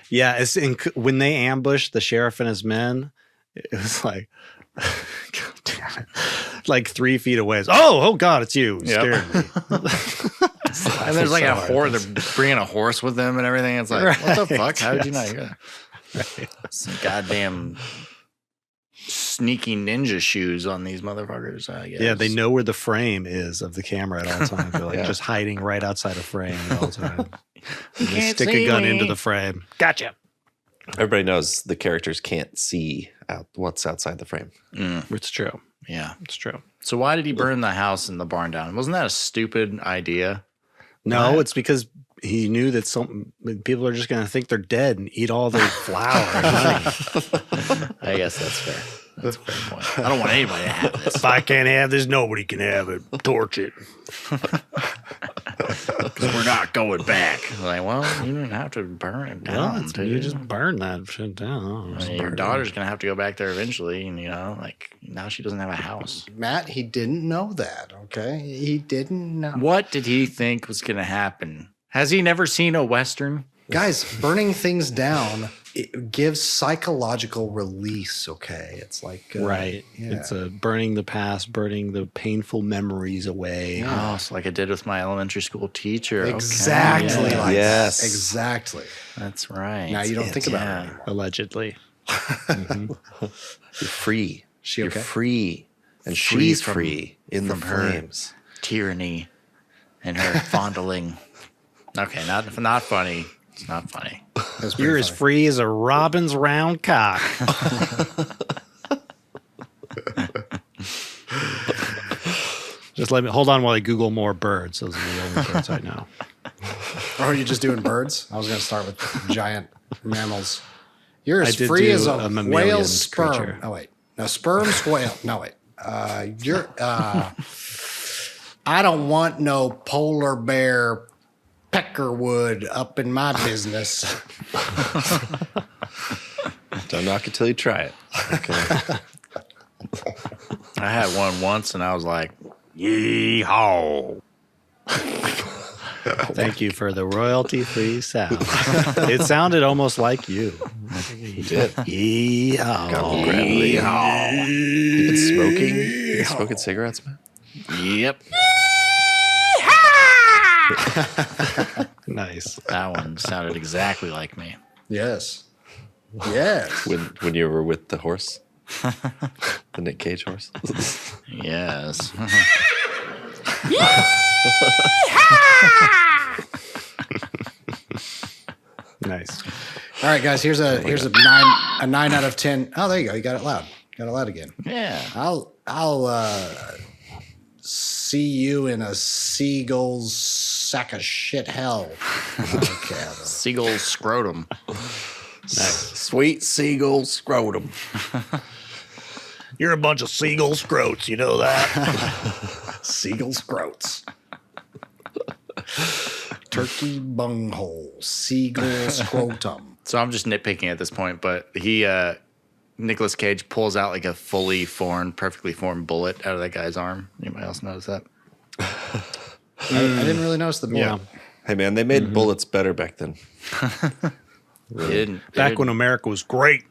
Yeah. It's when they ambushed the sheriff and his men, it was like, God damn it. Like 3 feet away. It's, oh God, it's you. It Yep. scared me. and there's like so a hard. horse. They're bringing a horse with them and everything. It's like, what the Right, fuck? How did you not yes. hear that? Some goddamn sneaky ninja shoes on these motherfuckers, I guess. Yeah, they know where the frame is of the camera at all times. They're like just hiding right outside a frame at all times. They stick a gun into the frame. Gotcha. Everybody knows the characters can't see out what's outside the frame. It's true. Yeah. It's true. So why did he burn the house and the barn down? Wasn't that a stupid idea? No, it's because he knew that some people are just going to think they're dead and eat all their flour and honey. I guess that's fair. That's a fair point. I don't want anybody to have this. If I can't have this, nobody can have it. Torch it. Because we're not going back. Like, well, you didn't have to burn it down. Well, you just burn that shit down. I mean, your daughter's going to have to go back there eventually. And, like, now she doesn't have a house. Matt, he didn't know that, okay? He didn't know. What did he think was going to happen? Has he never seen a Western? Guys, burning things down, it gives psychological release, okay? It's like... right. Yeah. It's burning the past, burning the painful memories away. Oh, so like I did with my elementary school teacher. Exactly Okay. like Yes. that. Exactly. That's right. Now you don't think about it anymore. Allegedly. You're free. She You're okay? free. And Free she's from- free in the from her. flames. Tyranny and her fondling. Okay, not funny. It's not funny. That's pretty You're as funny. free as a robin's round cock. Just let me hold on while I Google more birds. Those are the only birds I know. Or are you just doing birds? I was going to start with giant mammals. You're I as did free do as a a mammalian whale's sperm. creature. No, wait. No, sperm's whale. No, wait. You're... I don't want no polar bear peckerwood up in my business. Don't knock it till you try it. Okay. I had one once and I was like, yee-haw. Thank you for the royalty-free sound. It sounded almost like you. You did. Yeehaw. Got all gravelly. You been smoking? You been smoking cigarettes, man? Yep. Nice. That one sounded exactly like me. Yes. Yes. When you were with the horse? The Nick Cage horse? Yes. Nice. All right, guys. Here's a 9 out of 10. Oh, there you go. You got it loud. Got it loud again. Yeah. I'll see you in a seagull's sack of shit hell. Okay. Seagull scrotum. Sweet seagull scrotum. You're a bunch of seagull scroats, you know that? Seagull's groats. Turkey bunghole. Seagull scrotum. So I'm just nitpicking at this point, but Nicolas Cage pulls out like a fully formed, perfectly formed bullet out of that guy's arm. Anybody else notice that? I didn't really notice the bullet. Yeah. Hey, man, they made bullets better back then. They didn't. Back when America was great.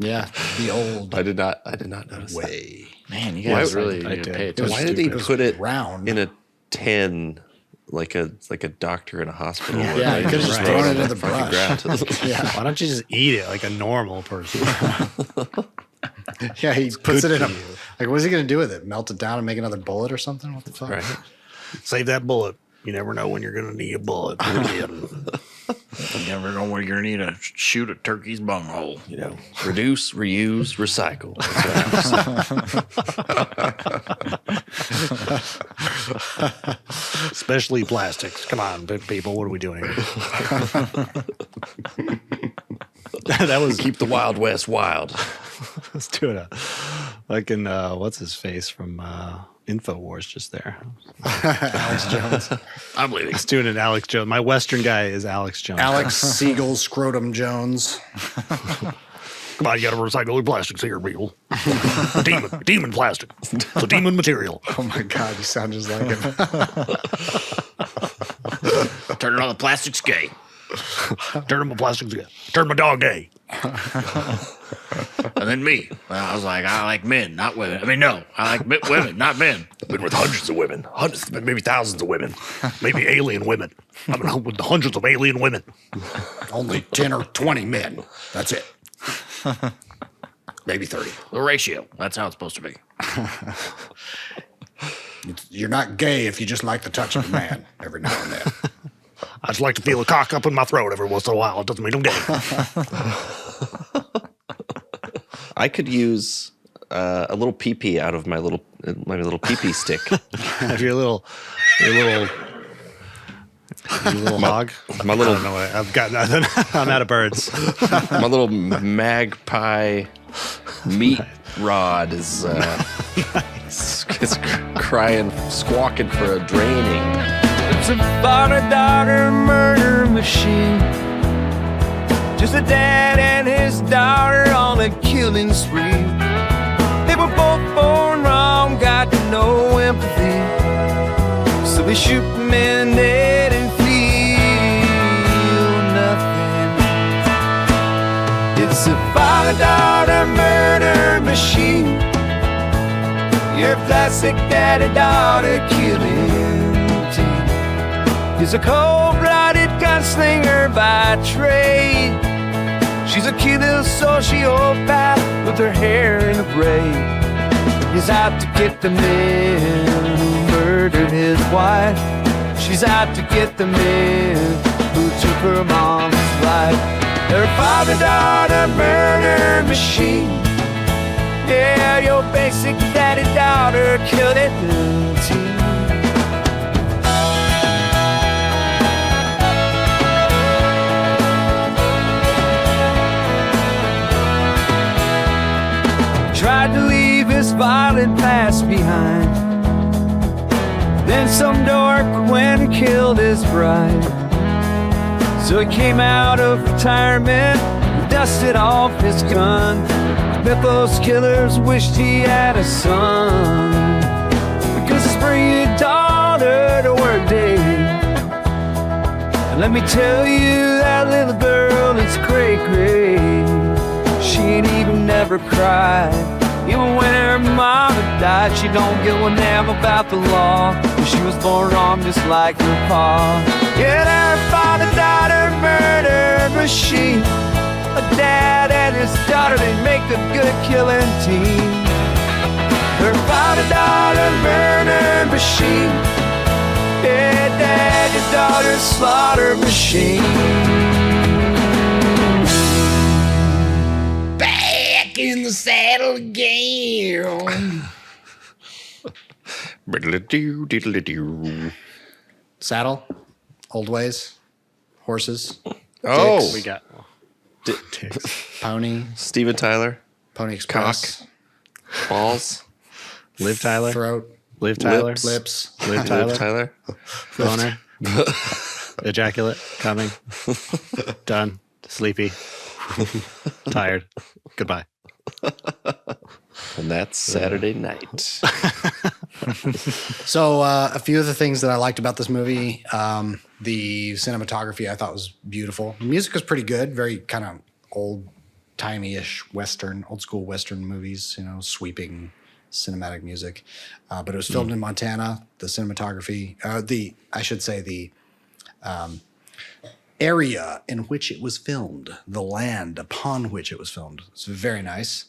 Yeah, the old I did not notice that. way. Man, you guys Why- really I need to did. pay It was attention. Why did he Stupid. put it Round. in a 10 like a doctor in a hospital? Yeah, he could have just Right. thrown it in the Fucking brush. ground. Yeah, Why don't you just eat it like a normal person? yeah. He puts it in a. for you. Like, what's he gonna do with it? Melt it down and make another bullet or something? What the fuck? Right. Save that bullet. You never know when you're going to need a bullet. You never know where you're going to need to shoot a turkey's bunghole. You know, reduce, reuse, recycle. Especially plastics. Come on, people. What are we doing here? That was Keep the Wild West wild. Let's do it. Like in what's his face from InfoWars just there. Alex Jones. I'm leaving. He's doing an Alex Jones. My Western guy is Alex Jones. Alex Seagull Scrotum Jones. Come on, you got to recycle your plastics here, people. demon plastic. It's a demon material. Oh my God, you sound just like him. Turning on the plastic's gay. Turn my plastics again. Turn my dog gay. And then me. Well, I was like, I like men, not women. I mean, no, I like women, not men. Been with hundreds of women, maybe thousands of women, maybe alien women. I've been with hundreds of alien women. Only 10 or 20 men. That's it. Maybe 30. The ratio. That's how it's supposed to be. You're not gay if you just like the touch of a man every now and then. I just like to feel a cock up in my throat every once in a while. It doesn't mean I'm gay. I could use a little pee-pee out of my little pee-pee stick. Have your little hog. My little, I don't know. I've got nothing. I'm out of birds. my little magpie meat rod is it's crying, squawking for a draining. It's a father-daughter murder machine. Just a dad and his daughter on a killing spree. They were both born wrong, got no empathy. So they shoot men dead and feel nothing. It's a father-daughter murder machine. Your plastic daddy-daughter killing team. He's a cold-blooded gunslinger by trade. She's a killer sociopath with her hair in a braid. He's out to get the man who murdered his wife. She's out to get the man who took her mom's life. They're a father-daughter murder machine. Yeah, your basic daddy-daughter killing team. Tried to leave his violent past behind. Then some dork went and killed his bride. So he came out of retirement, dusted off his gun. Bet those killers wished he had a son, because it's bring your daughter to work day. And let me tell you, that little girl is cray-cray. She ain't even never cried. Even when her mama died, she don't give a damn about the law. She was born wrong just like her pa. Yeah, her father died, her murder machine. A dad and his daughter, they make a good killing team. Her father died, her murder machine. Yeah, dad, your daughter's slaughter machine. In the saddle again. Saddle, old ways, horses, Oh, dicks, We got pony, Steven Tyler, Pony Express, balls, Liv Tyler. throat, Liv Tyler. lips. Liv Tyler. Liv Tyler. Boner. Ejaculate. Coming. Done. Sleepy. Tired. Goodbye. And that's Saturday night. So a few of the things that I liked about this movie, the cinematography I thought was beautiful. The music was pretty good, very kind of old-timey-ish Western, old-school Western movies, you know, sweeping cinematic music. But it was filmed in Montana. The cinematography, the area in which it was filmed, the land upon which it was filmed. It's very nice,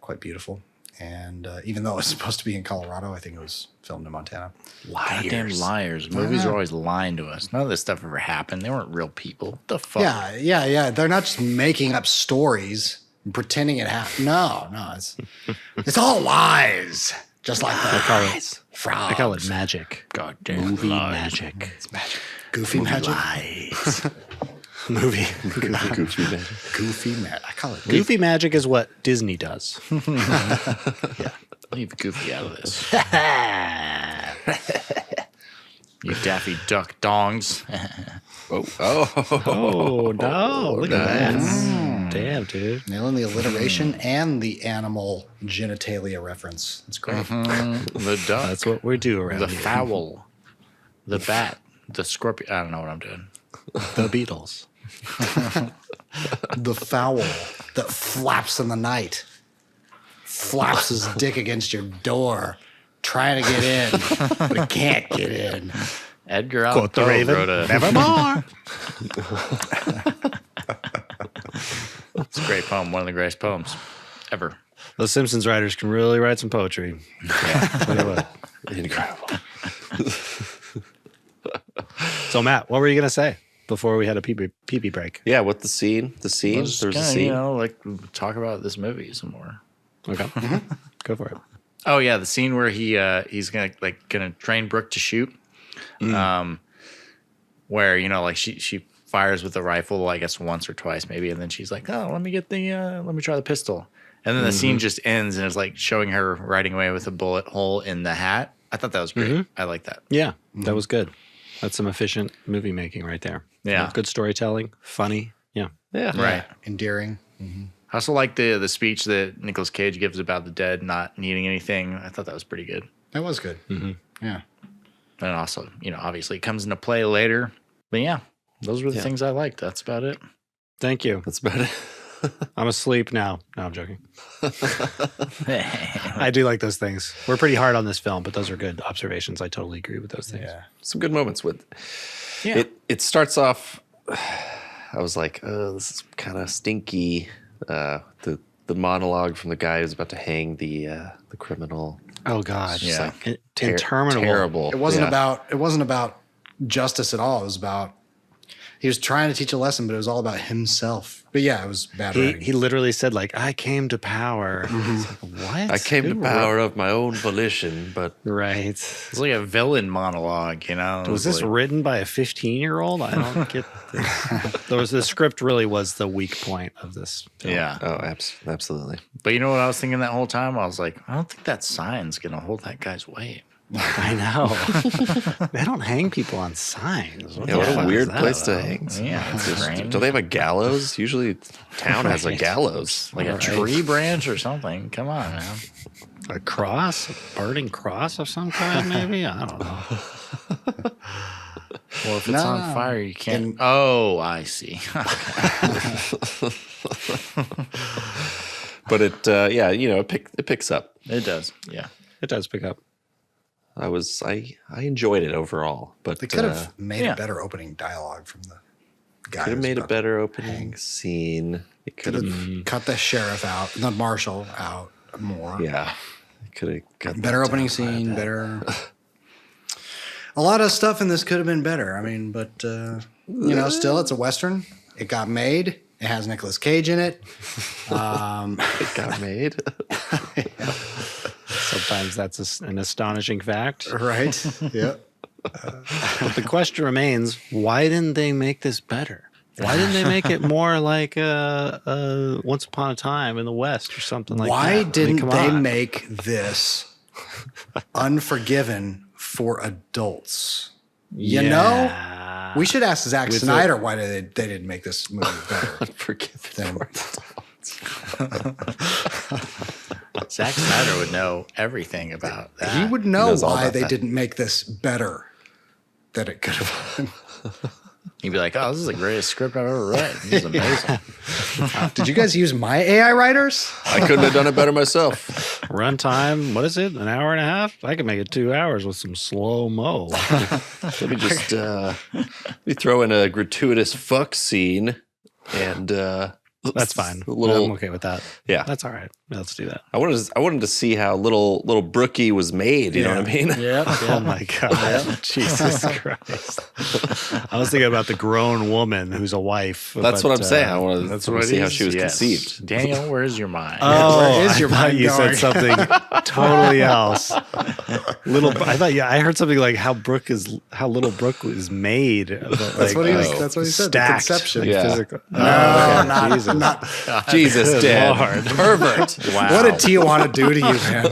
quite beautiful. And even though it's supposed to be in Colorado, I think it was filmed in Montana. Goddamn liars. Movies are always lying to us. None of this stuff ever happened. They weren't real people. What the fuck? Yeah. They're not just making up stories and pretending it happened. No, it's all lies. Just like the I frogs. call it magic. Goddamn Movie lies. magic. It's magic. Goofy magic. Lies. Movie. Goofy man. Goofy magic. I call it Goofy magic is what Disney does. Leave Goofy out of this. You Daffy Duck dongs. Oh, no. Look at that. Damn, dude. nailing the alliteration and the animal genitalia reference. It's great. The duck. That's what we do around The here. fowl. The bat. The scorpion. I don't know what I'm doing. The Beatles. The fowl that flaps in the night, flaps his dick against your door, trying to get in, but it can't get in. Edgar Quote the Allan Poe Raven. wrote a Nevermore. It's a great poem. One of the greatest poems ever. Those Simpsons writers can really write some poetry. Incredible. So, Matt, what were you going to say before we had a pee-pee break? Yeah, what the scene? The scene? Just There was a kinda, scene. You know, like talk about this movie some more. Okay. Go for it. Oh yeah, the scene where he's gonna train Brooke to shoot. Where, you know, like she fires with the rifle, I guess once or twice maybe, and then she's like, oh, let me try the pistol. And then the scene just ends and it's like showing her riding away with a bullet hole in the hat. I thought that was great. I like that. Yeah, that was good. That's some efficient movie making right there. Yeah. Good storytelling, funny. Yeah. Yeah. Right. Endearing. I also like the speech that Nicolas Cage gives about the dead not needing anything. I thought that was pretty good. That was good. Yeah. And also, you know, obviously it comes into play later. But yeah, those were the things I liked. That's about it. Thank you. That's about it. I'm asleep now. No, I'm joking. I do like those things. We're pretty hard on this film, but those are good observations. I totally agree with those things. Yeah. Some good moments with Yeah. It starts off, I was like, oh, this is kind of stinky. The monologue from the guy who's about to hang the criminal. Oh God. Yeah. Interminable. Terrible. It wasn't about justice at all. It was about he was trying to teach a lesson, but it was all about himself. But yeah, it was bad writing. He literally said like, I came to power. It's like, what? I came to Who power of my own volition, but Right. It's like a villain monologue, you know? Was this like, written by a 15-year-old? I don't get this. The script really was the weak point of this film. Yeah. oh, absolutely. But you know what I was thinking that whole time? I was like, I don't think that sign's going to hold that guy's weight. I know. They don't hang people on signs. Yeah, what the a fuck weird is that place to about? hang. Yeah, it's strange. Do they have a gallows? Usually, town has a Right. gallows. Like a tree branch or something. Come on, man. A cross? A burning cross of some kind, maybe? I don't know. Well, if it's No, on no. fire, you can't. Oh, I see. But it picks up. It does. Yeah. It does pick up. I enjoyed it overall, but They could have made yeah. a better opening dialogue from the guy. could have who's made a about better opening scene. It could to have, cut the sheriff out, the marshal out more. yeah. Could have got Better that opening down quite a scene, bit. better. A lot of stuff in this could have been better. I mean, but still, it's a Western. It got made. It has Nicolas Cage in it. It got made. Sometimes that's an astonishing fact. Right. Yeah. But the question remains, why didn't they make this better? Why didn't they make it more like Once Upon a Time in the West or something like that? Why I mean, didn't come they on. make this Unforgiven for adults? You know? We should ask Zack With Snyder why they didn't make this movie better. Unforgiven. Zack Snyder would know everything about that. He would know knows all why about they that. didn't make this better than it could have been. He'd be like, oh, this is the greatest script I've ever read. This is amazing. Did you guys use my AI writers? I couldn't have done it better myself. Runtime, what is it? An hour and a half? I could make it 2 hours with some slow-mo. Let me just we throw in a gratuitous fuck scene, and That's fine. A little, I'm okay with that. yeah. That's all right. Let's do that. I wanted to see how little Brookie was made. You know what I mean? Yep. Oh my God. Jesus Christ. I was thinking about the grown woman who's a wife. That's but, what I'm saying. I want That's to what see it how is. she was Yes. conceived. Daniel, where's your mind? Oh, where is your I thought mind you going? said something totally else. I heard something like how little Brooke was made. That's what he was. That's what he said. The Stacked. conception. Yeah. Physical. No, Jesus. not. Jesus, Good Dad. Lord. Pervert. Wow. What did Tijuana do to you, man?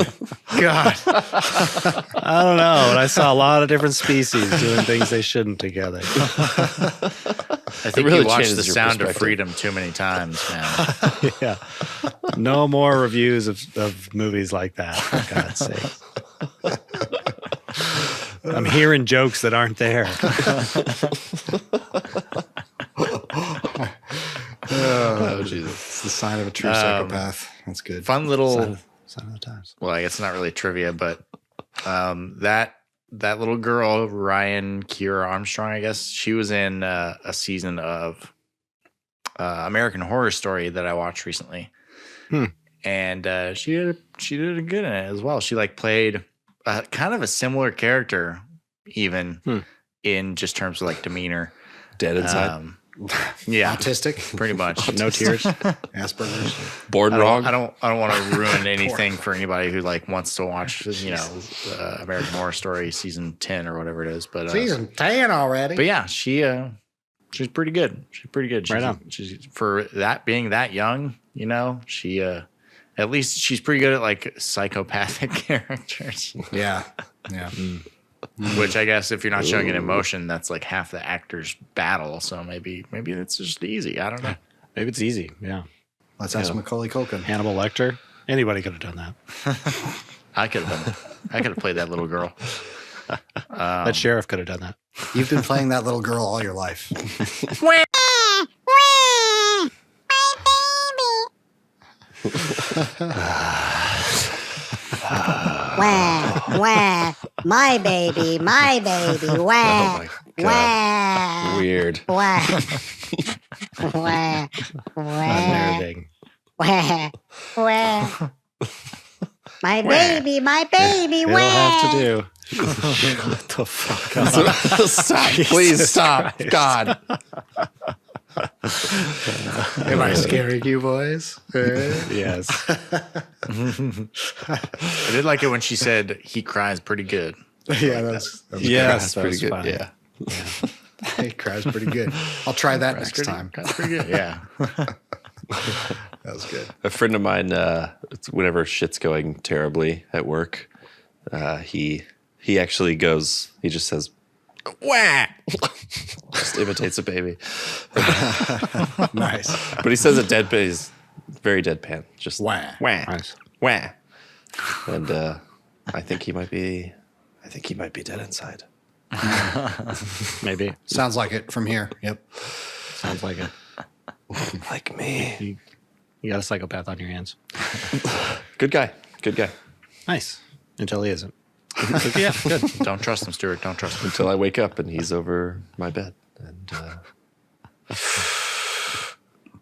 God. I don't know, but I saw a lot of different species doing things they shouldn't together. I think really you watched changes The your Sound of perspective. Freedom too many times, man. Yeah. No more reviews of movies like that, for God's sake. I'm hearing jokes that aren't there. Oh, Jesus. It's the sign of a true psychopath. That's good. Fun little. Sign of the times. Well, I guess not really trivia, but that little girl, Ryan Kiera Armstrong, I guess she was in a season of American Horror Story that I watched recently, and she did good in it as well. She like played kind of a similar character, even in just terms of like demeanor. Dead inside. Yeah, Autistic, pretty much. No tears. Asperger's. Born wrong. I don't want to ruin anything for anybody who like wants to watch, American Horror Story season 10 or whatever it is. But Season 10 already. but yeah, she's pretty good. She's pretty good. She's, Right on. She's for that being that young, she at least she's pretty good at like psychopathic characters. Yeah. Which I guess if you're not showing an emotion, that's like half the actor's battle. So maybe it's just easy. I don't know. Maybe it's easy. Yeah. Let's ask Macaulay Culkin. Hannibal Lecter. Anybody could have done that. I could have played that little girl. That sheriff could have done that. You've been playing that little girl all your life. Wah, wah, my baby, wah, wah, Weird. wah, wah, wah, Unnerving. wah, wah. My baby, It'll wah. have to do. What the fuck? Stop. Please stop. God. Am I scaring you boys? Yes. I did like it when she said he cries pretty good. Yeah, that's Yes, That's pretty good. fine. Yeah. he cries pretty good. I'll try that next time. Cries pretty good. Yeah. That was good. A friend of mine, whenever shit's going terribly at work, he actually goes. He just says, "Wah!" Just imitates a baby. Nice. But he says it deadpan. He's very deadpan. Just Wah. wah, Nice. wah. And I think he might be dead inside. Maybe. Sounds like it from here. Yep. Sounds like it. Like me. You got a psychopath on your hands. Good guy. Good guy. Nice. Until he isn't. But yeah, good. Don't trust him, Stuart. Don't trust him. Until I wake up and he's over my bed. And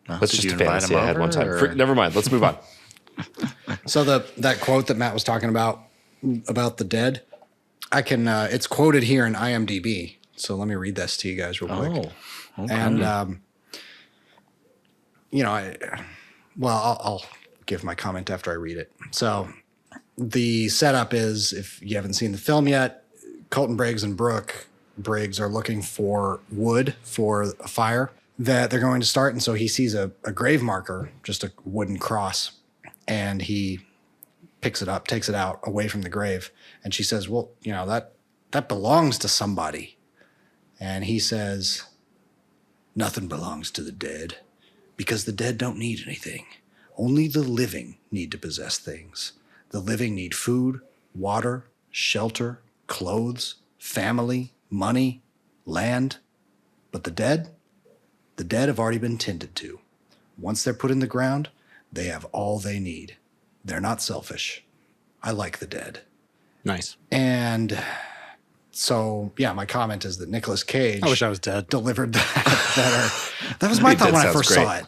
that's Did just you a invite fantasy him I had one over, time. or- Never mind. Let's move on. So that quote that Matt was talking about the dead, I can. It's quoted here in IMDb. So let me read this to you guys real quick. Oh, okay. And I'll give my comment after I read it. So the setup is, if you haven't seen the film yet, Colton Briggs and Brooke Briggs are looking for wood for a fire that they're going to start. And so he sees a grave marker, just a wooden cross, and he picks it up, takes it out away from the grave. And she says, well, that belongs to somebody. And he says, nothing belongs to the dead, because the dead don't need anything. Only the living need to possess things. The living need food, water, shelter, clothes, family, money, land. But the dead have already been tended to. Once they're put in the ground, they have all they need. They're not selfish. I like the dead. Nice. And so, yeah, my comment is that Nicolas Cage I wish I was dead. delivered that better. That was my thought That when I sounds first great. saw it.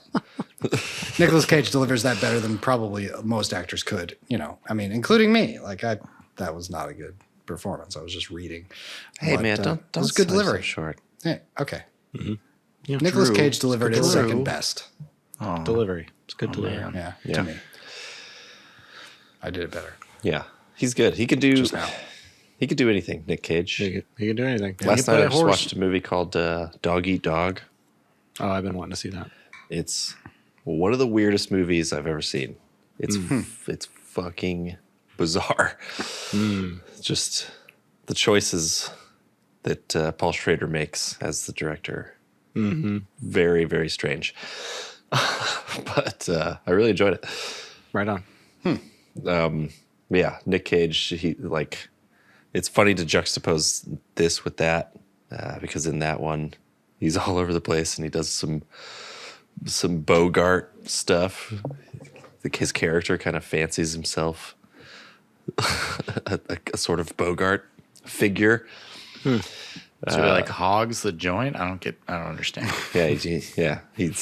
Nicolas Cage delivers that better than probably most actors could, including me. That was not a good performance. I was just reading. Hey, But, man, don't it was good sell yourself delivery. short. Yeah, okay. Yeah, Nicolas True. Cage delivered it True. second best. Oh, delivery. It's good delivery. man. Yeah, Yeah. to me. I did it better. Yeah, he's good. He could do. Just now. He could do anything. Nick Cage. He can do anything. He Last can night play I a just horse. watched a movie called Dog Eat Dog. Oh, I've been wanting to see that. It's one of the weirdest movies I've ever seen. It's it's fucking bizarre. Just the choices that Paul Schrader makes as the director. Very, very strange. But I really enjoyed it. Right on. Yeah, Nick Cage, it's funny to juxtapose this with that because in that one, he's all over the place and he does some Bogart stuff. His character kind of fancies himself a sort of Bogart figure. So he like hogs the joint. I don't understand. Yeah, he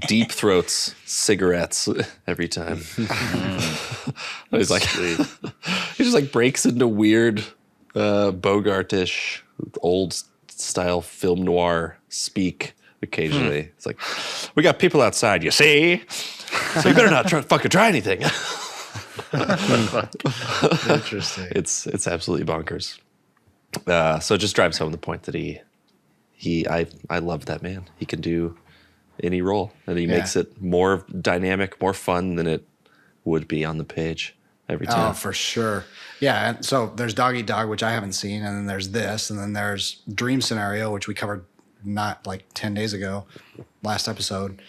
deep throats cigarettes every time. He's like, he just like breaks into weird Bogart-ish old style film noir speak occasionally. It's like, we got people outside, you see, so you better not fucking try anything. Interesting. It's absolutely bonkers. So it just drives home the point that I love that man. He can do any role, and he makes it more dynamic, more fun than it would be on the page every time. Oh, for sure. Yeah. And so there's Dog Eat Dog, which I haven't seen, and then there's this, and then there's Dream Scenario, which we covered not like 10 days ago, last episode.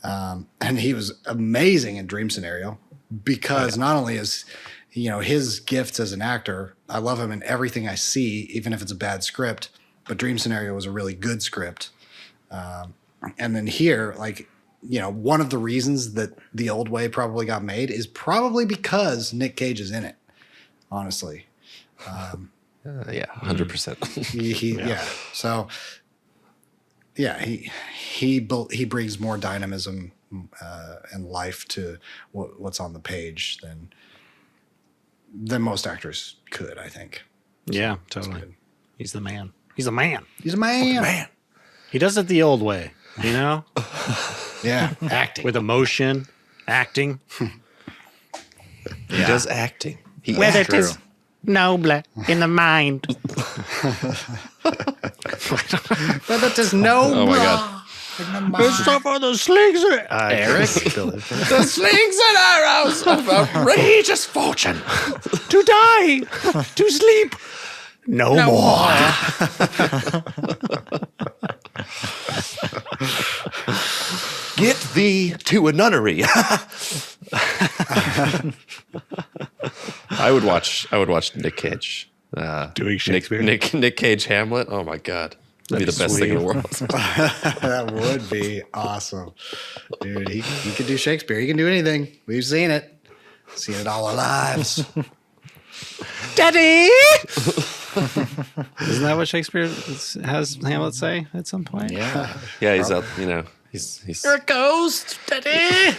And he was amazing in Dream Scenario because not only is his gifts as an actor, I love him in everything I see, even if it's a bad script. But Dream Scenario was a really good script. And then here, like, one of the reasons that The Old Way probably got made is probably because Nick Cage is in it, honestly. Yeah, 100%. Yeah. So, yeah, he brings more dynamism and life to what's on the page than most actors could, I think. Yeah, totally. He's the man. He's a man. He's a man. He does it the old way, Yeah, acting with emotion, acting. He does acting. Whether it is noble in the mind. But that is no. Oh my God. It's time for the slings. Eric? The slings and arrows of outrageous fortune. To die, to sleep, no more. Get thee to a nunnery. I would watch Nick Cage Doing Shakespeare. Nick Cage Hamlet. Oh my God, that'd be the best thing in the world. That would be awesome, dude. He could do Shakespeare. He can do anything. We've seen it. Seen it all our lives. Daddy. Isn't that what Shakespeare has Hamlet say at some point? Yeah. Yeah, he's out. He's You're a ghost, Daddy.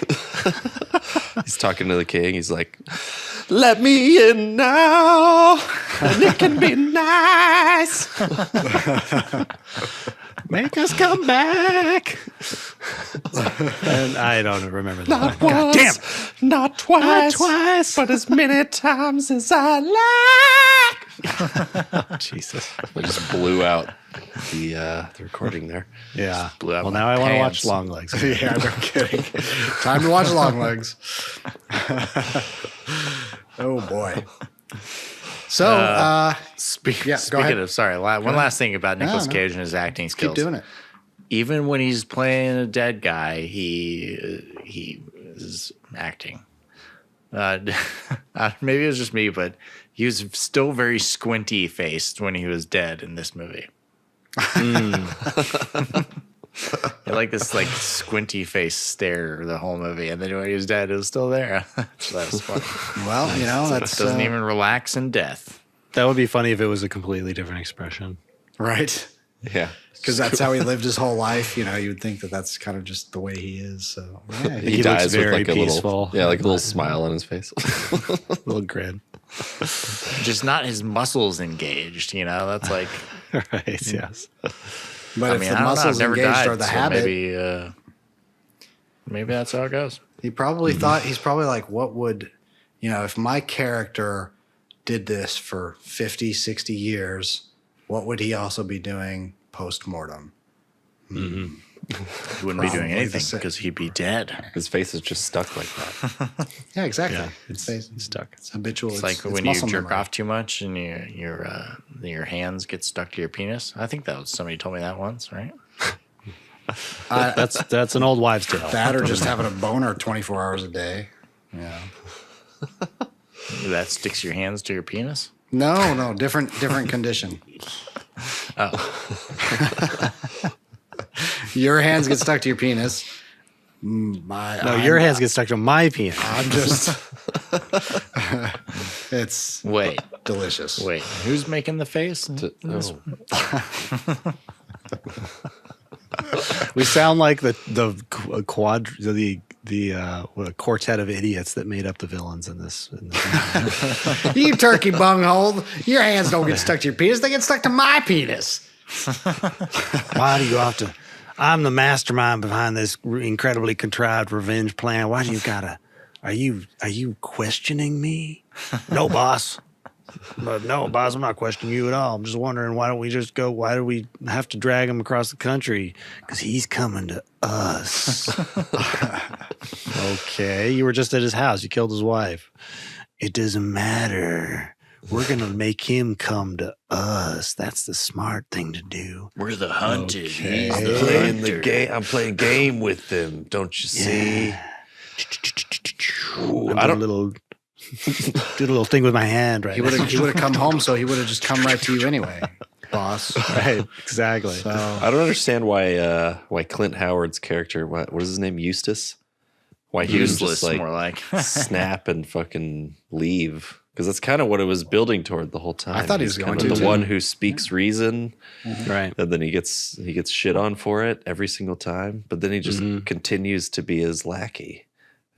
he's talking to the king. He's like, "Let me in now, and it can be nice. Make us come back." And I don't remember that. Not God once, damn. not twice, twice. but as many times as I like." Jesus. I just blew out the recording there. Yeah. blew out Well, my now I want to watch pants. Long Legs. Yeah, no kidding. Time to watch Longlegs. Oh boy. So, Speaking ahead. of, sorry, one last thing about Nicolas Cage and his acting skills. keep doing it. Even when he's playing a dead guy, he is acting. Maybe it was just me, but he was still very squinty faced when he was dead in this movie. He had like this squinty face stare the whole movie, and then when he was dead, it was still there. So that was fun. Well, that's Doesn't even relax in death. That would be funny if it was a completely different expression. right. Yeah, Because that's how he lived his whole life. You would think that that's kind of just the way he is. So, yeah, he looks dies with very like a peaceful. little, like a little smile on his face. Little grin. Just not his muscles engaged. That's like. Right, yes. But if the I don't know, muscles I've never engaged died, are the so habit, maybe that's how it goes. he probably thought, he's probably like, what would, if my character did this for 50, 60 years, what would he also be doing post-mortem? He wouldn't be doing Probably the anything same. because he'd be dead. His face is just stuck like that. Yeah, exactly. Yeah, It's stuck. It's habitual. It's like when you jerk off too much and your hands get stuck to your penis. I think that was somebody told me that once, right? That's an old wives' tale. That or just having a boner 24 hours a day. Yeah. That sticks your hands to your penis. No, different condition. Oh, Your hands get stuck to your penis. No, your hands get stuck to my penis. I'm just It's Wait, delicious. wait. Who's making the face? We sound like the quartet of idiots that made up the villains in this. You turkey bunghole. Your hands don't get stuck to your penis. They get stuck to my penis. Why do you have to? I'm the mastermind behind this incredibly contrived revenge plan. Why do you gotta? Are you questioning me? No, boss. But no, boss, I'm not questioning you at all. I'm just wondering, why don't we just go? Why do we have to drag him across the country? Because he's coming to us. Okay, you were just at his house. You killed his wife. It doesn't matter. We're going to make him come to us. That's the smart thing to do. We're the hunted. Okay. He's the Playing hunter. the game. I'm playing game with them. Don't you see? Ooh, I don't did a little thing with my hand right He would have come home, so he would have just come right to you anyway, boss. Right, exactly. So I don't understand why Clint Howard's character, what is his name, Eustace? Why he was Useless, just like more like. snap and fucking leave, because that's kind of what it was building toward the whole time. I thought he was He's going kind of to, the too. one who speaks reason, Right. and then he gets shit on for it every single time, but then he just continues to be his lackey.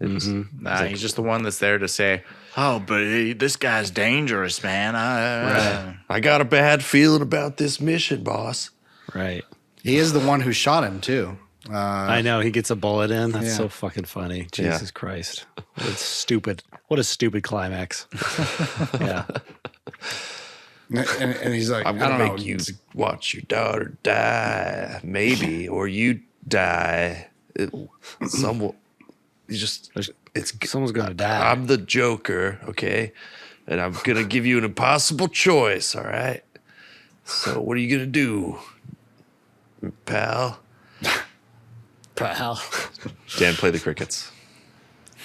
Nah, he's just the one that's there to say, "Oh, but this guy's dangerous, man." I got a bad feeling about this mission, boss. Right. he is the one who shot him too. I know he gets a bullet in. That's Yeah. so fucking funny. Jesus Christ. It's stupid. What a stupid climax. Yeah. And he's like, I'm I gonna don't make know. you watch your daughter die, maybe, or you die. Someone, Someone's gonna die. I'm the Joker, okay, and I'm gonna give you an impossible choice. All right. So what are you gonna do, pal? Pal. Dan, play the crickets.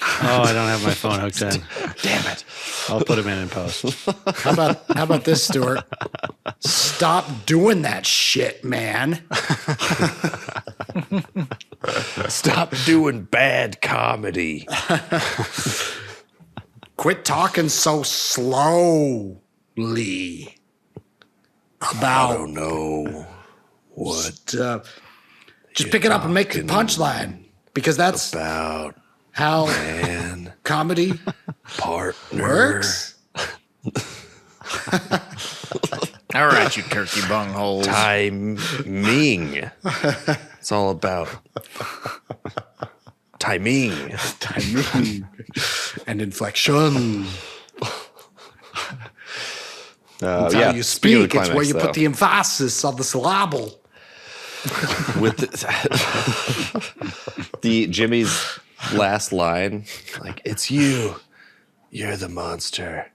Oh, I don't have my phone hooked in. Damn it! I'll put him in post. How about this, Stuart? Stop doing that shit, man. Stop doing bad comedy. Quit talking so slowly I about don't know what just pick it up and make the punchline, because that's about how man comedy partner. works. All right, you turkey bungholes. Timing. It's all about timing. Timing and inflection. That's how you speaking of speak. It's where climax, you though, put the emphasis on the syllable. with the Jimmy's last line, like, it's you, you're the monster.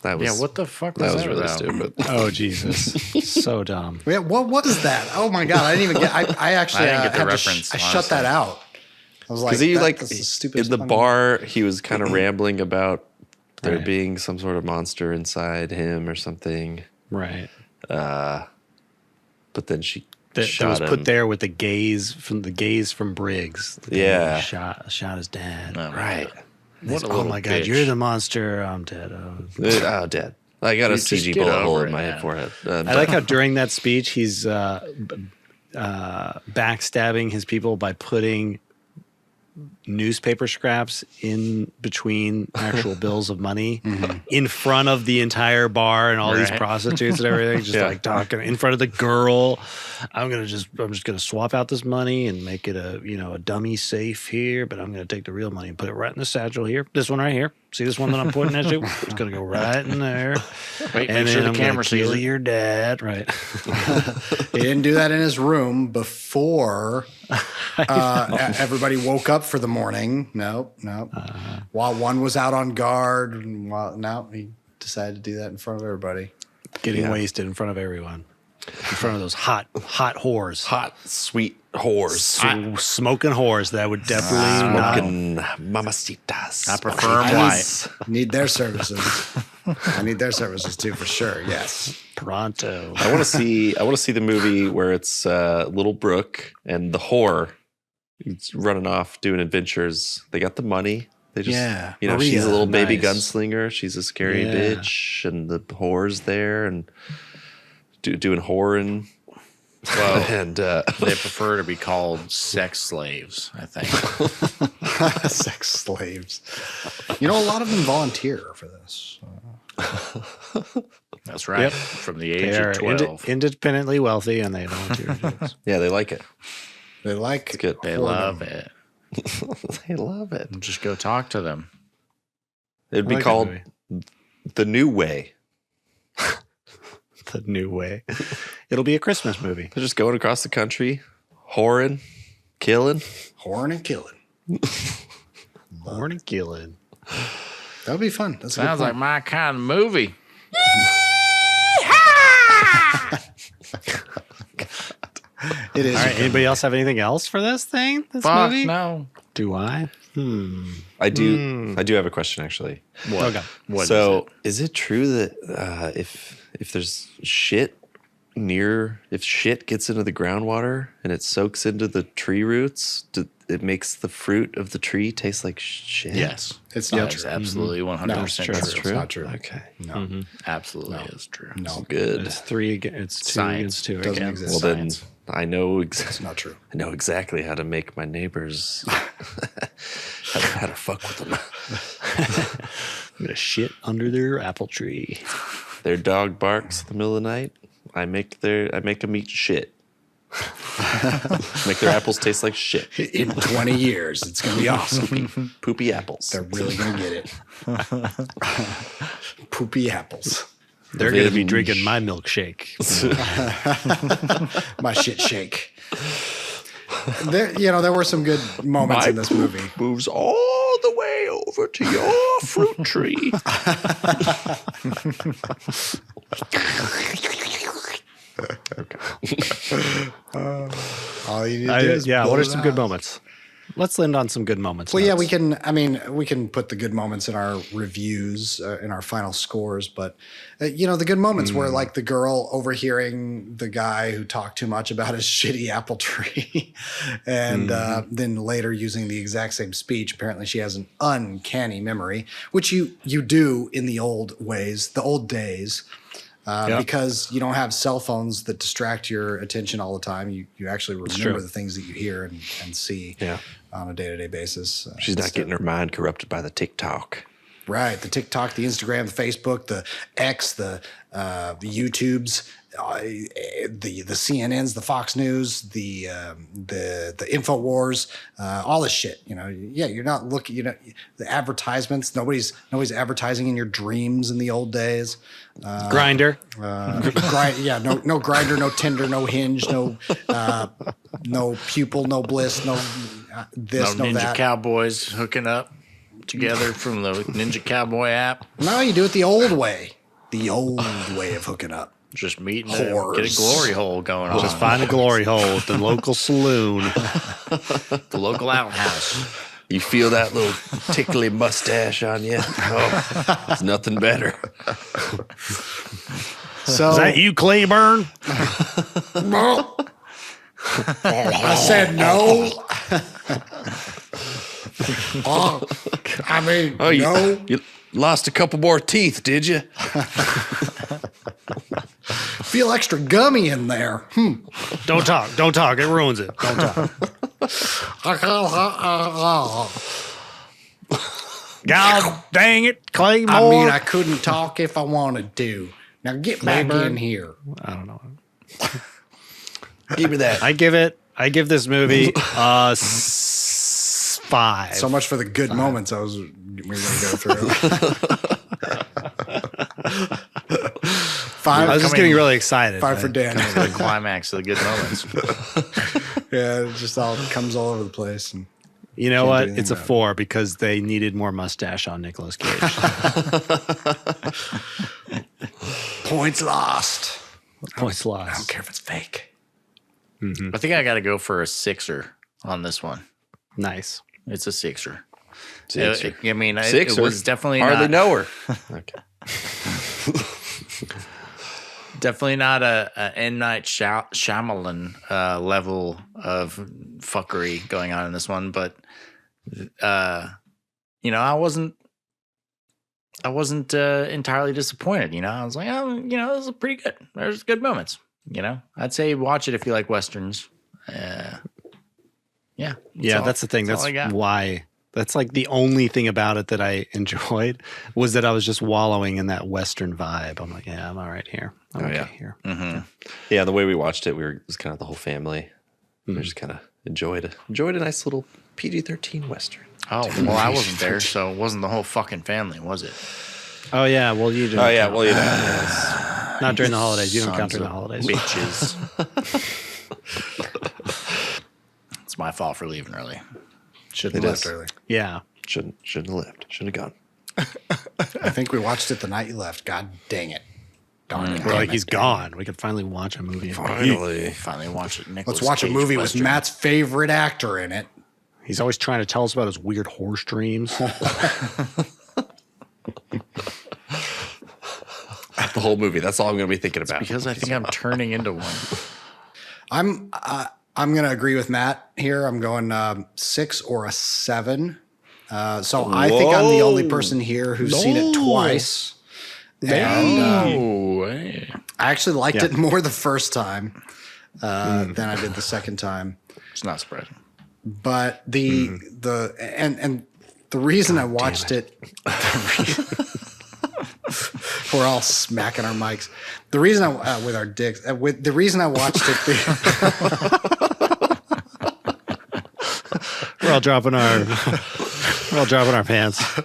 That was Yeah, what the fuck that was was really about? stupid. Oh, Jesus. So dumb. Yeah, what was that? Oh my god, I didn't even get. I actually I didn't get the had to reference, I shut that honestly. out. I was like, Because he that's the stupidest in the fucking- bar, he was kind of rambling about there Right. being some sort of monster inside him or something. Right. But then she That shot was him. put there with the gaze from Briggs. The guy Yeah. who shot his dad. Oh, Right. What a Oh little my God, bitch. you're the monster. I'm dead. Oh. Oh, dead. I got a Dude, just CG get bullet hole over in it, my man. forehead. I like how during that speech he's backstabbing his people by putting newspaper scraps in between actual bills of money in front of the entire bar and all these Right. prostitutes and everything, just Yeah. like talking in front of the girl. I'm just gonna swap out this money and make it a dummy safe here, but I'm gonna take the real money and put it right in the satchel here. This one right here. See this one that I'm pointing at you? It's gonna go right in there. Wait, And make sure then the I'm camera gonna kill sees it. your dad. Right. He didn't do that in his room before everybody woke up for the morning. Nope. While one was out on guard, and he decided to do that in front of everybody. Getting wasted in front of everyone. In front of those hot whores. Hot, sweet whores. Smoking whores that would definitely not. Smoking mamacitas. I prefer them white. Need their services. I need their services too, for sure. Yes. Pronto. I want to see the movie where it's Little Brooke and the whore. It's running off doing adventures. They got the money. They just, Yeah, you know, Maria, she's a little baby nice. gunslinger. She's a scary Yeah. bitch, and the whore's there and doing whoring. Well, And they prefer to be called sex slaves, I think. Sex slaves. You know, a lot of them volunteer for this. That's right. Yep. From the They age are of 12. independently wealthy, and they volunteer. to do this. yeah, they like it. They like It's good. They whoredom. love it. They love it. Just go talk to them. It'd I be like that called movie. The New Way. The New Way. It'll be a Christmas movie. They're just going across the country, whoring, killing. Whoring and killing. Born and killing. That would be fun. That's a Sounds good like point. my kind of movie. It is. All right. Anybody else have anything else for this thing? This Fuck movie? no. Do I? I do have a question actually. What? Okay. What is So it? is it true that if there's shit if shit gets into the groundwater and it soaks into the tree roots, it makes the fruit of the tree taste like shit? Yes. It's That not is true. absolutely 100% No, true. That's true. It's not true. Okay. No. Absolutely is true. No. Good. It's it's two Science. against two. Doesn't again. exist. Well Science. then I know It's not true. I know exactly how to make my neighbors how to fuck with them. I'm gonna shit under their apple tree. Their dog barks in the middle of the night. I make them eat shit. Make their apples taste like shit. In 20 years, it's going to be awesome. Poopy apples. They're really going to get it. Poopy apples. They're gonna be drinking my milkshake. My shit shake. There were some good moments in this movie. Moves all the way over to your fruit tree. All you need to do is Yeah. blow What are it some out. good moments? Let's end on some good moments. Well, yeah, notes. we can put the good moments in our reviews, in our final scores. But, the good moments were like the girl overhearing the guy who talked too much about his shitty apple tree and then later using the exact same speech. Apparently she has an uncanny memory, which you do in the old ways, the old days. Because you don't have cell phones that distract your attention all the time. You actually remember the things that you hear and see on a day-to-day basis. She's not getting her mind corrupted by the TikTok. Right. The TikTok, the Instagram, the Facebook, the X, the YouTubes, the CNNs, the Fox News, the InfoWars, all this shit. You're not looking. The advertisements. Nobody's advertising in your dreams in the old days. Grinder. No Grinder, no Tinder, no Hinge, no Pupil, no Bliss, no this, No no Ninja that. Cowboys hooking up together from the Ninja Cowboy app. No, you do it the old way. The old way of hooking up. Just meeting get a Whores. glory hole going on. Just find a glory hole at the local saloon. the local outhouse. You feel that little tickly mustache on you? Oh, there's nothing better. So Is that you, Claiborne? I said no. Oh, no. you lost a couple more teeth, did you? Feel extra gummy in there. Don't talk. Don't talk. It ruins it. Don't talk. God dang it, Claymore. I mean, I couldn't talk if I wanted to. Now get back in here. I don't know. Give me that. I give this movie a 5. So much for the good moments we were going to go through. 5. I was just getting really excited. 5 for Dan. The climax of the good moments. Yeah, it just all comes all over the place. And You know Can't do what? anything It's a about it. 4 because they needed more mustache on Nicolas Cage. points lost. Points I don't lost. care if it's fake. I think I got to go for a 6er on this one. Nice. It's a 6er. Sixer. I mean, it Sixer? was definitely Hardly not, know her. Okay. definitely not a M. Night Shyamalan level of fuckery going on in this one, but I wasn't entirely disappointed. I was like, oh, this is pretty good. There's good moments. I'd say watch it if you like westerns. Yeah, that's the thing. That's That's all I got. why. That's like the only thing about it that I enjoyed was that I was just wallowing in that Western vibe. I'm like, yeah, I'm all right here. I'm okay here. Mm-hmm. Yeah, the way we watched it, it was kind of the whole family. We just kind of enjoyed a nice little PG-13 Western. Oh, well, I wasn't there, so it wasn't the whole fucking family, was it? Oh yeah, well you didn't. Oh yeah, count. well yes. Not during the holidays. You don't count Sons during the of holidays. Bitches. It's my fault for leaving early. Shouldn't It have is. left early. Yeah. Shouldn't have left. Shouldn't have gone. I think we watched it the night you left. God dang it. Darn it. We're like, he's gone. We could finally watch a movie. Finally watch it. Let's watch a movie with Matt's favorite actor in it. He's always trying to tell us about his weird horse dreams. The whole movie. That's all I'm going to be thinking about. Because I think I'm turning into one. I'm going to agree with Matt here. I'm going 6 or a 7. So I think I'm the only person here who's seen it twice. And Hey. I actually liked it more the first time than I did the second time. It's not surprising. But the reason I watched it, we're all smacking our mics. The reason I with our dicks, the reason I watched it. We're all dropping our pants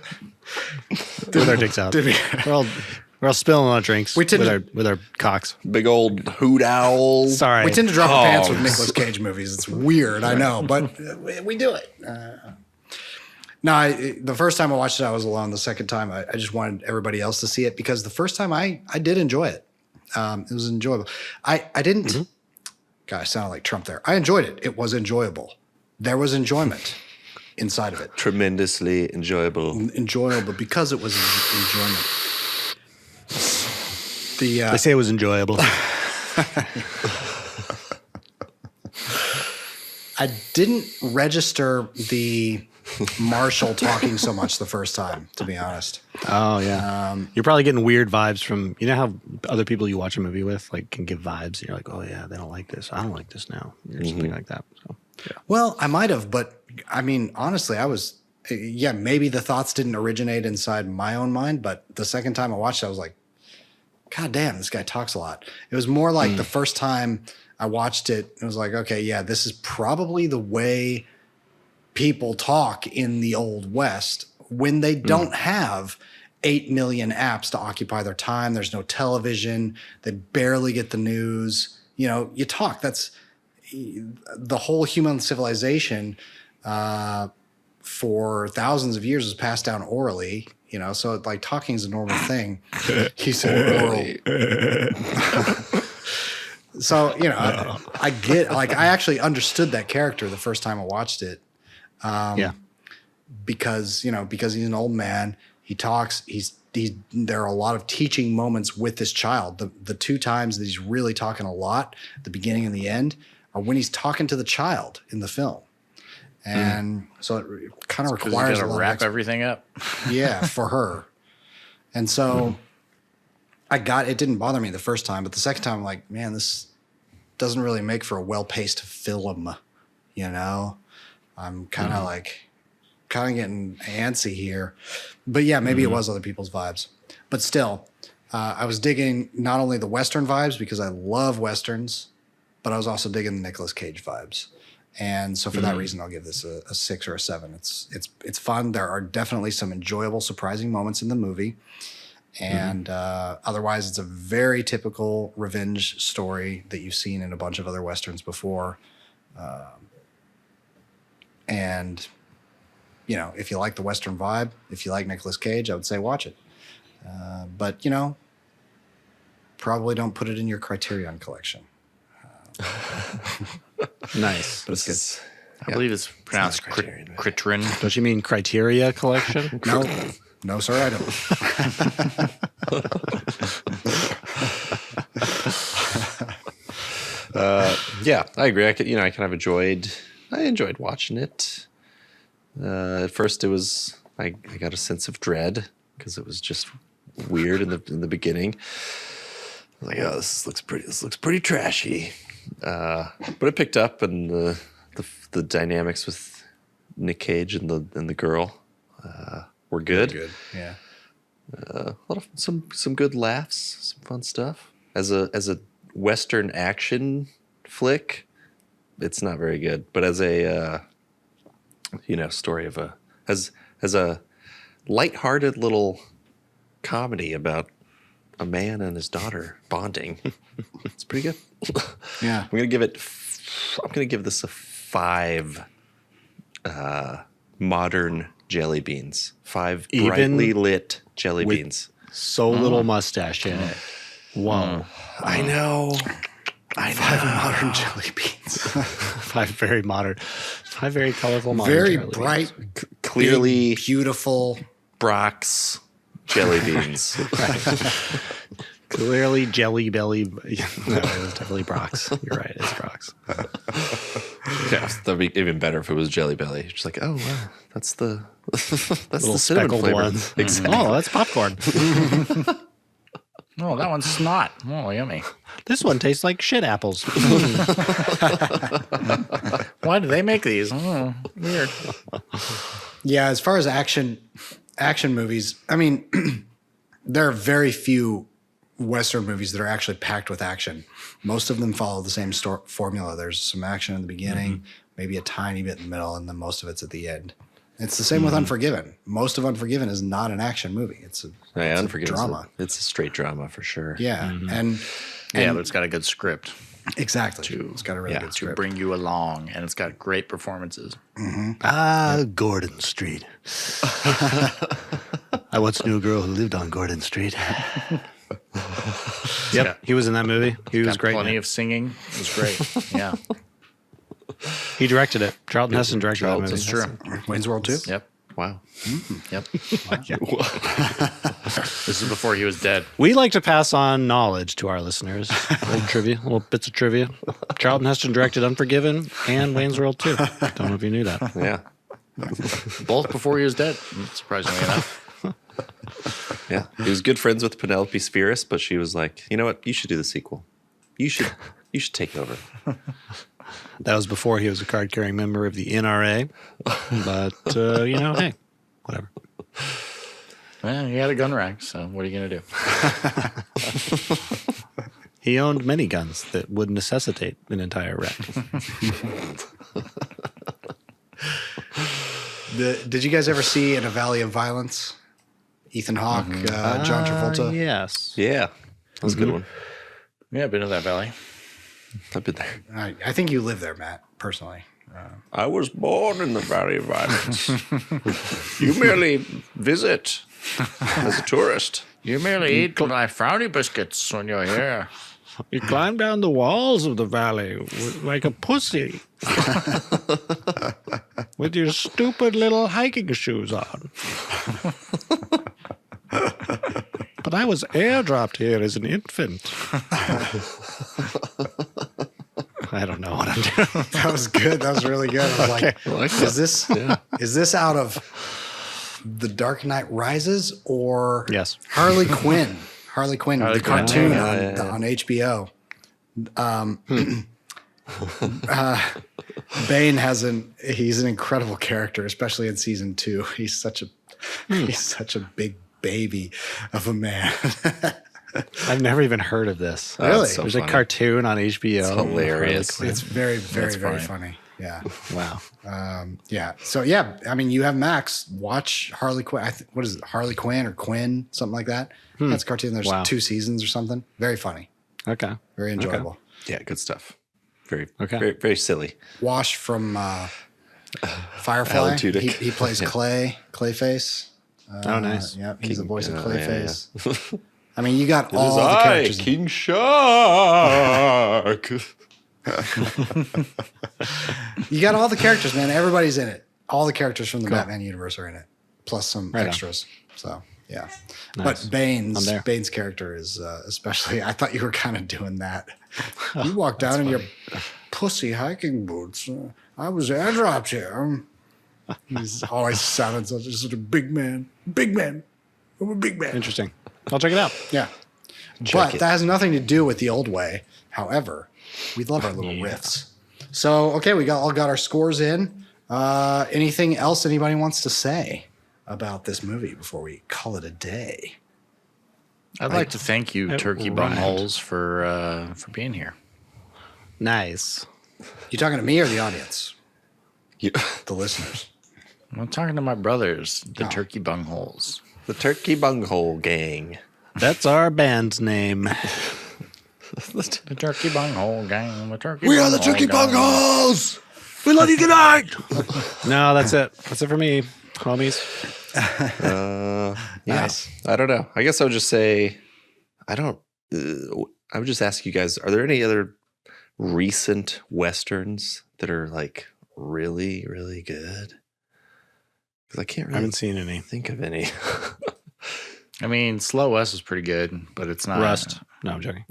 with our dicks out. We're all spilling our drinks with our cocks. Big old hoot owl. Sorry. We tend to drop our pants with Nicolas Cage movies. It's weird, I know, but we do it. The first time I watched it, I was alone. The second time, I just wanted everybody else to see it because the first time I did enjoy it. It was enjoyable. I didn't. Mm-hmm. God, I sounded like Trump there. I enjoyed it. It was enjoyable. There was enjoyment inside of it. Tremendously enjoyable. Enjoyable because it was enjoyment. They say it was enjoyable. I didn't register the Marshall talking so much the first time, to be honest. Oh yeah, you're probably getting weird vibes from how other people you watch a movie with can give vibes. And you're like, oh yeah, they don't like this. I don't like this now, or something like that. So, yeah. Well, I might have, but I mean, honestly, I was. Yeah, maybe the thoughts didn't originate inside my own mind, but the second time I watched it, I was like, God damn, this guy talks a lot. It was more like the first time I watched it, it was like, okay, yeah, this is probably the way people talk in the Old West when they don't have 8 million apps to occupy their time. There's no television. They barely get the news. You talk. That's the whole human civilization for thousands of years is passed down orally. So like talking is a normal thing. He said oral. So, I get, I actually understood that character the first time I watched it. Because he's an old man, he talks, there are a lot of teaching moments with this child. The 2 times that he's really talking a lot, the beginning and the end, are when he's talking to the child in the film. And so it kind of requires to wrap everything up. Yeah, for her. And so it didn't bother me the first time, but the second time I'm like, man, this doesn't really make for a well-paced film, I'm kind of getting antsy here. But yeah, maybe it was other people's vibes. But still, I was digging not only the Western vibes because I love Westerns, but I was also digging the Nicolas Cage vibes. And so for that reason, I'll give this a 6 or a 7. It's fun. There are definitely some enjoyable, surprising moments in the movie. And otherwise, it's a very typical revenge story that you've seen in a bunch of other Westerns before. And, if you like the Western vibe, if you like Nicolas Cage, I would say watch it. But, probably don't put it in your Criterion collection. Nice. But it's good. I believe it's pronounced Criterion. Don't you mean Criteria Collection? No, sir, I don't. Yeah, I agree. I kind of enjoyed watching it. At first, it was I got a sense of dread because it was just weird in the beginning. I was like, oh, this looks pretty trashy. But it picked up, and the dynamics with Nick Cage and the girl were good. Good. Yeah. A lot of some good laughs, some fun stuff. As a Western action flick, it's not very good. But as a story of as a lighthearted little comedy about a man and his daughter bonding, it's pretty good. Yeah. I'm gonna give this a 5 modern jelly beans. 5 Even brightly lit jelly beans. So little mustache in it. Whoa. I know. 5 modern jelly beans. 5 very modern, 5 very colorful modern Very jelly beans. bright, Clearly big, beautiful. Brock's jelly beans. Clearly jelly belly. No, it was definitely Brock's. You're right, it's Brock's. Yeah, that'd be even better if it was Jelly Belly. Just like, oh wow, that's the Little the cinnamon speckled flavor. ones. Exactly. Oh, that's popcorn. Oh, that one's snot. Oh, yummy. This one tastes like shit apples. Why do they make these? Oh, weird. Yeah, as far as action movies, I mean, there are very few Western movies that are actually packed with action. Most of them follow the same formula. There's some action in the beginning, maybe a tiny bit in the middle, and then most of it's at the end. It's the same with Unforgiven. Most of Unforgiven is not an action movie. It's a Unforgiven. drama. It's a straight drama for sure. Yeah, and Yeah, but it's got a good script exactly. It's got a really good to script. bring you along, and it's got great performances. Gordon Street. I once knew a girl who lived on Gordon Street. Yep, he was in that movie. He was Got great. Plenty of singing. It was great. Yeah, He directed it. Charlton Heston directed that movie. that's true. Wayne's World 2? Yep. Wow. Yep. This is before he was dead. We like to pass on knowledge to our listeners. Little trivia, little bits of trivia. Charlton Heston directed Unforgiven and Wayne's World 2. Don't know if you knew that. Yeah. Both before he was dead, surprisingly enough. Yeah. He was good friends with Penelope Spheris, but she was like, you know what? You should do the sequel. You should take over. That was before he was a card-carrying member of the NRA. But, hey, whatever. Well, he had a gun rack, so what are you going to do? He owned many guns that would necessitate an entire rack. Did you guys ever see In a Valley of Violence? Ethan Hawke, John Travolta. Yes. Yeah. That was a good one. Yeah, been to that valley. I've been there. I think you live there, Matt, personally. I was born in the Valley of Violence. You merely visit as a tourist. You merely eat my frowny biscuits when you're here. You climb down the walls of the valley like a pussy. With your stupid little hiking shoes on. But I was airdropped here as an infant. I don't know what I'm doing. That was good. That was really good. I was like, is this out of The Dark Knight Rises or Yes. Harley Quinn? Harley Quinn, the cartoon on HBO. Bane he's an incredible character, especially in season 2. He's such a big baby of a man. I've never even heard of this. Really? so There's funny. a cartoon on HBO. It's hilarious. It's very, very, very funny. Yeah. Wow. Yeah. So yeah, I mean, you have Max watch Harley Quinn. What is it? Harley Quinn or Quinn, something like that. That's a cartoon. There's 2 seasons or something. Very funny. Okay. Very enjoyable. Yeah, good stuff. Very, Okay. very, very silly. Wash from Firefly. Alan Tudyk. He plays Clayface. Oh, nice. Yeah, he's the voice of yeah, Clayface. I mean, you got all the I, characters. King Shark. You got all the characters, man. Everybody's in it. All the characters from the Batman universe are in it, plus some Right on. extras. So yeah, Nice. but I'm there. Bane's character is especially. I thought you were kind of doing that. You walked down in your pussy hiking boots. I was airdropped here. He's always sounded such a big man. Big man. I'm a big man. Interesting. I'll check it out. Yeah. Check But it. that has nothing to do with the old way. However, we love our little riffs. So, okay, we all got our scores in. Anything else anybody wants to say about this movie before we call it a day? I'd like to thank you, Turkey rhymed. Bumholes, for being here. Nice. You talking to me or the audience? You- The listeners. I'm talking to my brothers, the Turkey Bungholes. the Turkey Bunghole Gang. That's our band's name. The Turkey Bunghole Gang. The Turkey We are the Bunghole Turkey Gang. Bungholes. We love you. Good night. No, that's it. That's it for me, homies. Yeah. Nice. I don't know. I guess I would just say, I would just ask you guys, are there any other recent Westerns that are like really, really good? Because I can't I really haven't seen any. think of any. I mean, Slow West is pretty good, but it's not. Rust. No, I'm joking.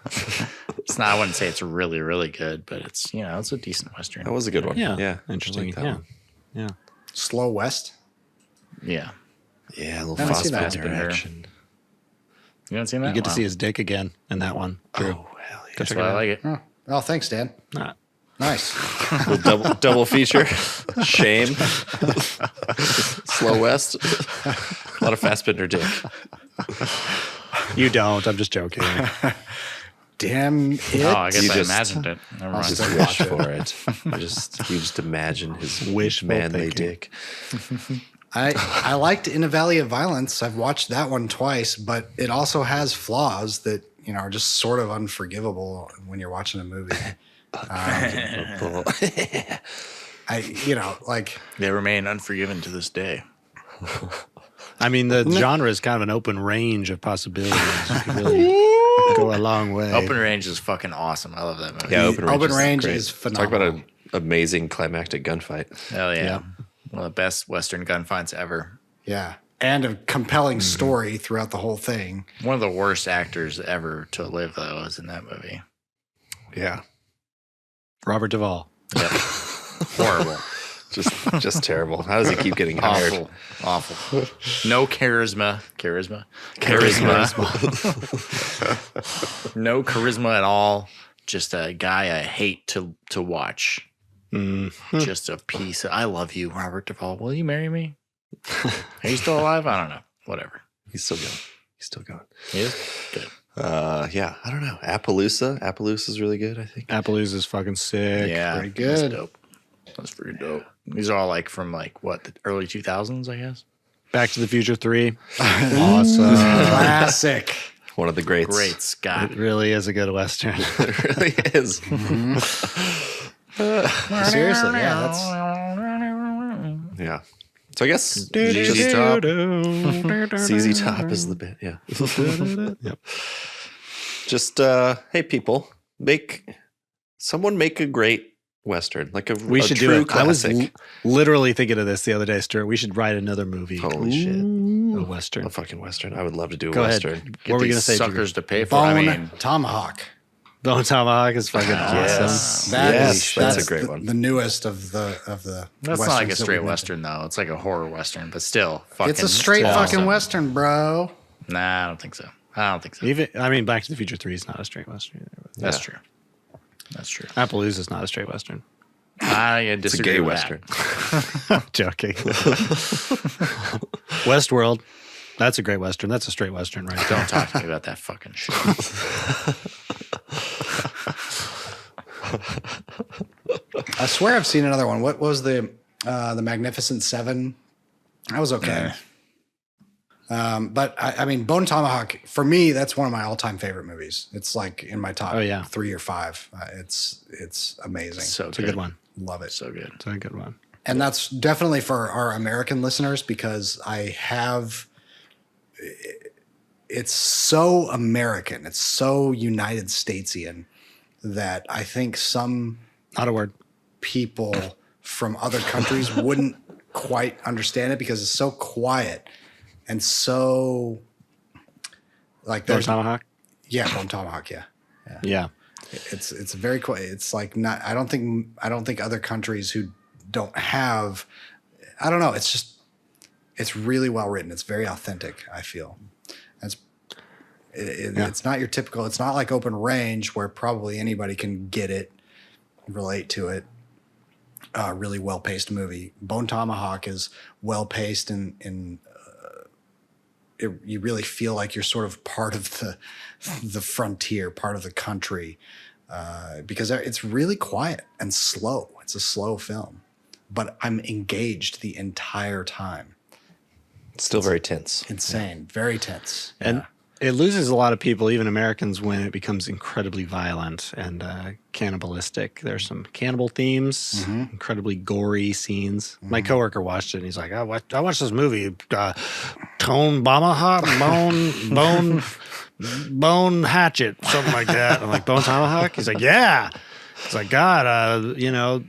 It's not. I wouldn't say it's really, really good, but it's it's a decent Western. That was a good one. Yeah. Yeah. Interesting. I like that Yeah. one. Yeah. Slow West. Yeah. Yeah, a little Haven't seen that fast one. action. You haven't seen that? You get to Wow. see his dick again in that one. True. Oh, hell yeah. That's why I like it. Oh, thanks, Dan. Nah. Nice. Little double feature. Shame. Slow West. A lot of Fassbender dick. You don't. I'm just joking. Damn it. Oh, I guess You I just- imagined it. Never mind. Just wish for it. You just imagine his Wishful manly thinking. dick. I liked In a Valley of Violence. I've watched that one twice, but it also has flaws that are just sort of unforgivable when you're watching a movie. They remain unforgiven to this day. I mean, the genre is kind of an open range of possibilities. You could really go a long way. Open Range is fucking awesome. I love that movie. Yeah, Open Range great. is Talk phenomenal. about an amazing climactic gunfight. Hell yeah. Yeah. One of the best Western gunfights ever. Yeah, and a compelling story throughout the whole thing. One of the worst actors ever to live, though, is in that movie. Yeah. Robert Duvall. Horrible. Just terrible. How does he keep getting hired? Awful. No charisma. No charisma at all. Just a guy I hate to watch. Just a piece of, I love you, Robert Duvall. Will you marry me? Are you still alive? I don't know. Whatever. He's still going. He's still going. He is? Good. Yeah, I don't know. Appaloosa's really good, I think. Appaloosa's fucking sick. Yeah. pretty good. That's dope. That's pretty dope. These are all like from the early 2000s, I guess. Back to the Future 3. Awesome. Classic. One of the greats. Great Scott. It really is a good Western. It really is. Seriously, yeah. That's Yeah. So I guess ZZ Top. ZZ Top is the bit. Yeah. Yep. Just hey people, someone make a great Western, like We a should true do it. I was classic. literally thinking of this the other day, Stuart. We should write another movie. Holy shit. A Western. A fucking Western. I would love to do a Go ahead. Western. What were we These going to say? suckers to pay for. I Bone mean, Tomahawk. Bone Tomahawk is fucking Yes. awesome. Yes, that's a that's great one. The newest of the that's Westerns not like a that straight we mentioned. Western, though. It's like a horror Western, but still fucking. It's a straight awesome. fucking Western, bro. Nah, I don't think so. I don't think so. Even Back to the Future 3 is not a straight Western either. That's Yeah. true. That's true. Appaloosa's not a straight Western. I It's a disagree gay with Western. I'm joking. Westworld. That's a great Western. That's a straight Western, right? That. Don't talk to me about that fucking shit. I swear I've seen another one. What was the Magnificent Seven? That was okay. But I mean, Bone Tomahawk, for me, that's one of my all-time favorite movies. It's like in my top 3 or 5. It's amazing. So It's a good one. Love it. So good. It's a good one. And that's definitely for our American listeners because it's so American. It's so United Statesian that I think some Not a word. people from other countries wouldn't quite understand it because it's so quiet and so like Bone there's Tomahawk? Bone Tomahawk, yeah. Yeah. It's very quiet. It's like not. I don't think other countries who don't have. I don't know. It's really well written. It's very authentic, I feel. It's not your typical. It's not like Open Range where probably anybody can get it, relate to it. Really well paced movie. Bone Tomahawk is well paced and you really feel like you're sort of part of the frontier, part of the country, because it's really quiet and slow. It's a slow film, but I'm engaged the entire time. It's still very tense. Insane, very tense, And it loses a lot of people, even Americans, when it becomes incredibly violent and cannibalistic. There's some cannibal themes, incredibly gory scenes. My coworker watched it, and he's like, I watched this movie, Tone Tomahawk, Bone Hatchet, something like that. I'm like, Bone Tomahawk? He's like, yeah. It's like, God,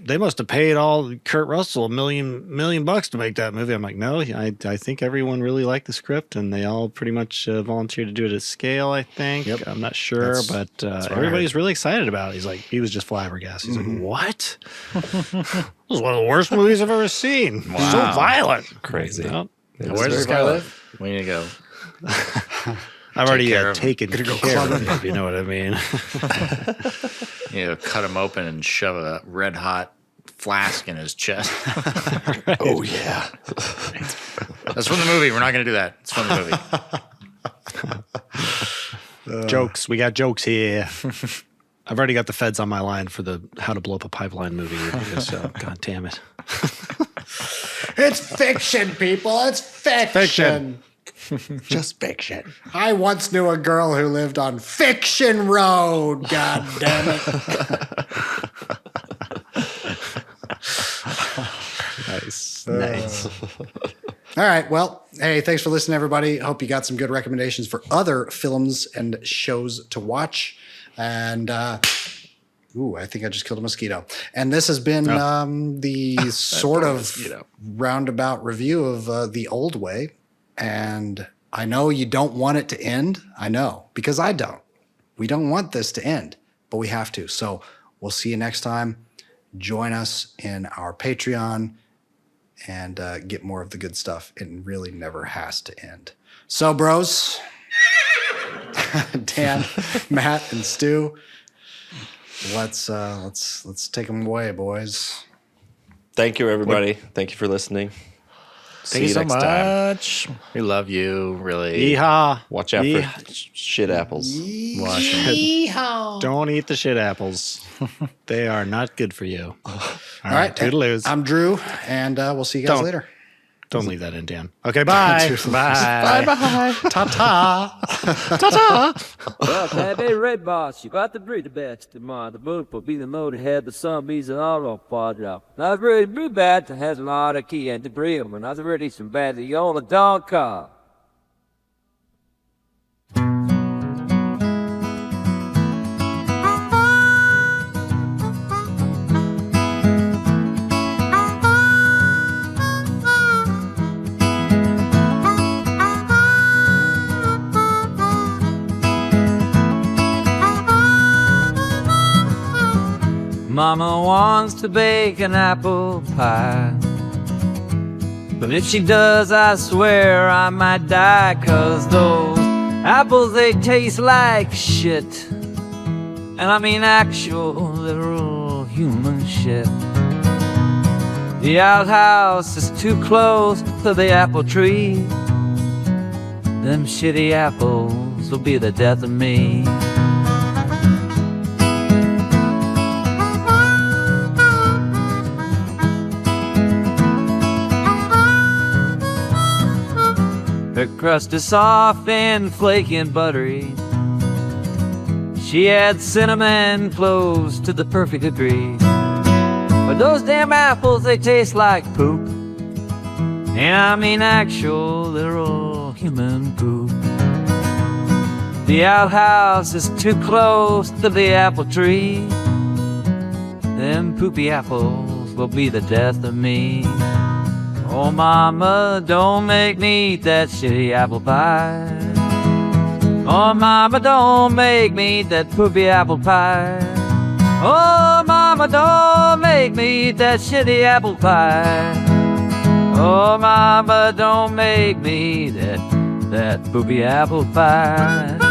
they must have paid all Kurt Russell $1 million to make that movie. I'm like, no, I think everyone really liked the script, and they all pretty much volunteered to do it at scale, I think. Yep. I'm not sure, but everybody's really excited about it. He was just flabbergasted. He's like, what? This is one of the worst movies I've ever seen. Wow. So violent. Crazy. Yep. Where does this guy live? We need to go. I've already care of taken care of it, if you know what I mean. Cut him open and shove a red hot flask in his chest. Oh, yeah. That's from the movie. We're not going to do that. It's from the movie. Jokes. We got jokes here. I've already got the feds on my line for the How to Blow Up a Pipeline movie review, so God damn it. it's fiction, people. It's fiction. Just fiction. I once knew a girl who lived on Fiction Road. God damn it. Nice. All right. Well, hey, thanks for listening, everybody. Hope you got some good recommendations for other films and shows to watch. And, I think I just killed a mosquito. And this has been the sort of roundabout review of The Old Way. And I know you don't want it to end. I know, because I don't. We don't want this to end, but we have to. So we'll see you next time. Join us in our Patreon and get more of the good stuff. It really never has to end. So, bros, Dan, Matt, and Stu, let's take them away, boys. Thank you, everybody. Thank you for listening. Thank you so much. We love you, really. Yeehaw. Watch out for shit apples. Don't eat the shit apples. They are not good for you. All right. Toodaloos. I'm Drew, and we'll see you guys later. Don't leave that in, Dan. Okay, bye. Bye. Bye-bye. Ta-ta. Ta-ta. Well, Tabby Red Boss, you got the breed the best. The boat will be the motorhead, the sun bees and all of quadra. Now, it's really blue bad, it has a lot of key and debris. When I was ready, some bad, the old dog car. Mama wants to bake an apple pie, but if she does, I swear I might die. 'Cause those apples, they taste like shit, and I mean actual literal human shit. The outhouse is too close to the apple tree. Them shitty apples will be the death of me. Her crust is soft and flaky and buttery. She adds cinnamon cloves to the perfect degree. But those damn apples, they taste like poop. And I mean actual, literal human poop. The outhouse is too close to the apple tree. Them poopy apples will be the death of me. Oh, mama, don't make me eat that shitty apple pie. Oh, mama, don't make me eat that poopy apple pie. Oh, mama. mama, don't make me eat that shitty apple pie. Oh, mama, don't make me eat that booby apple pie.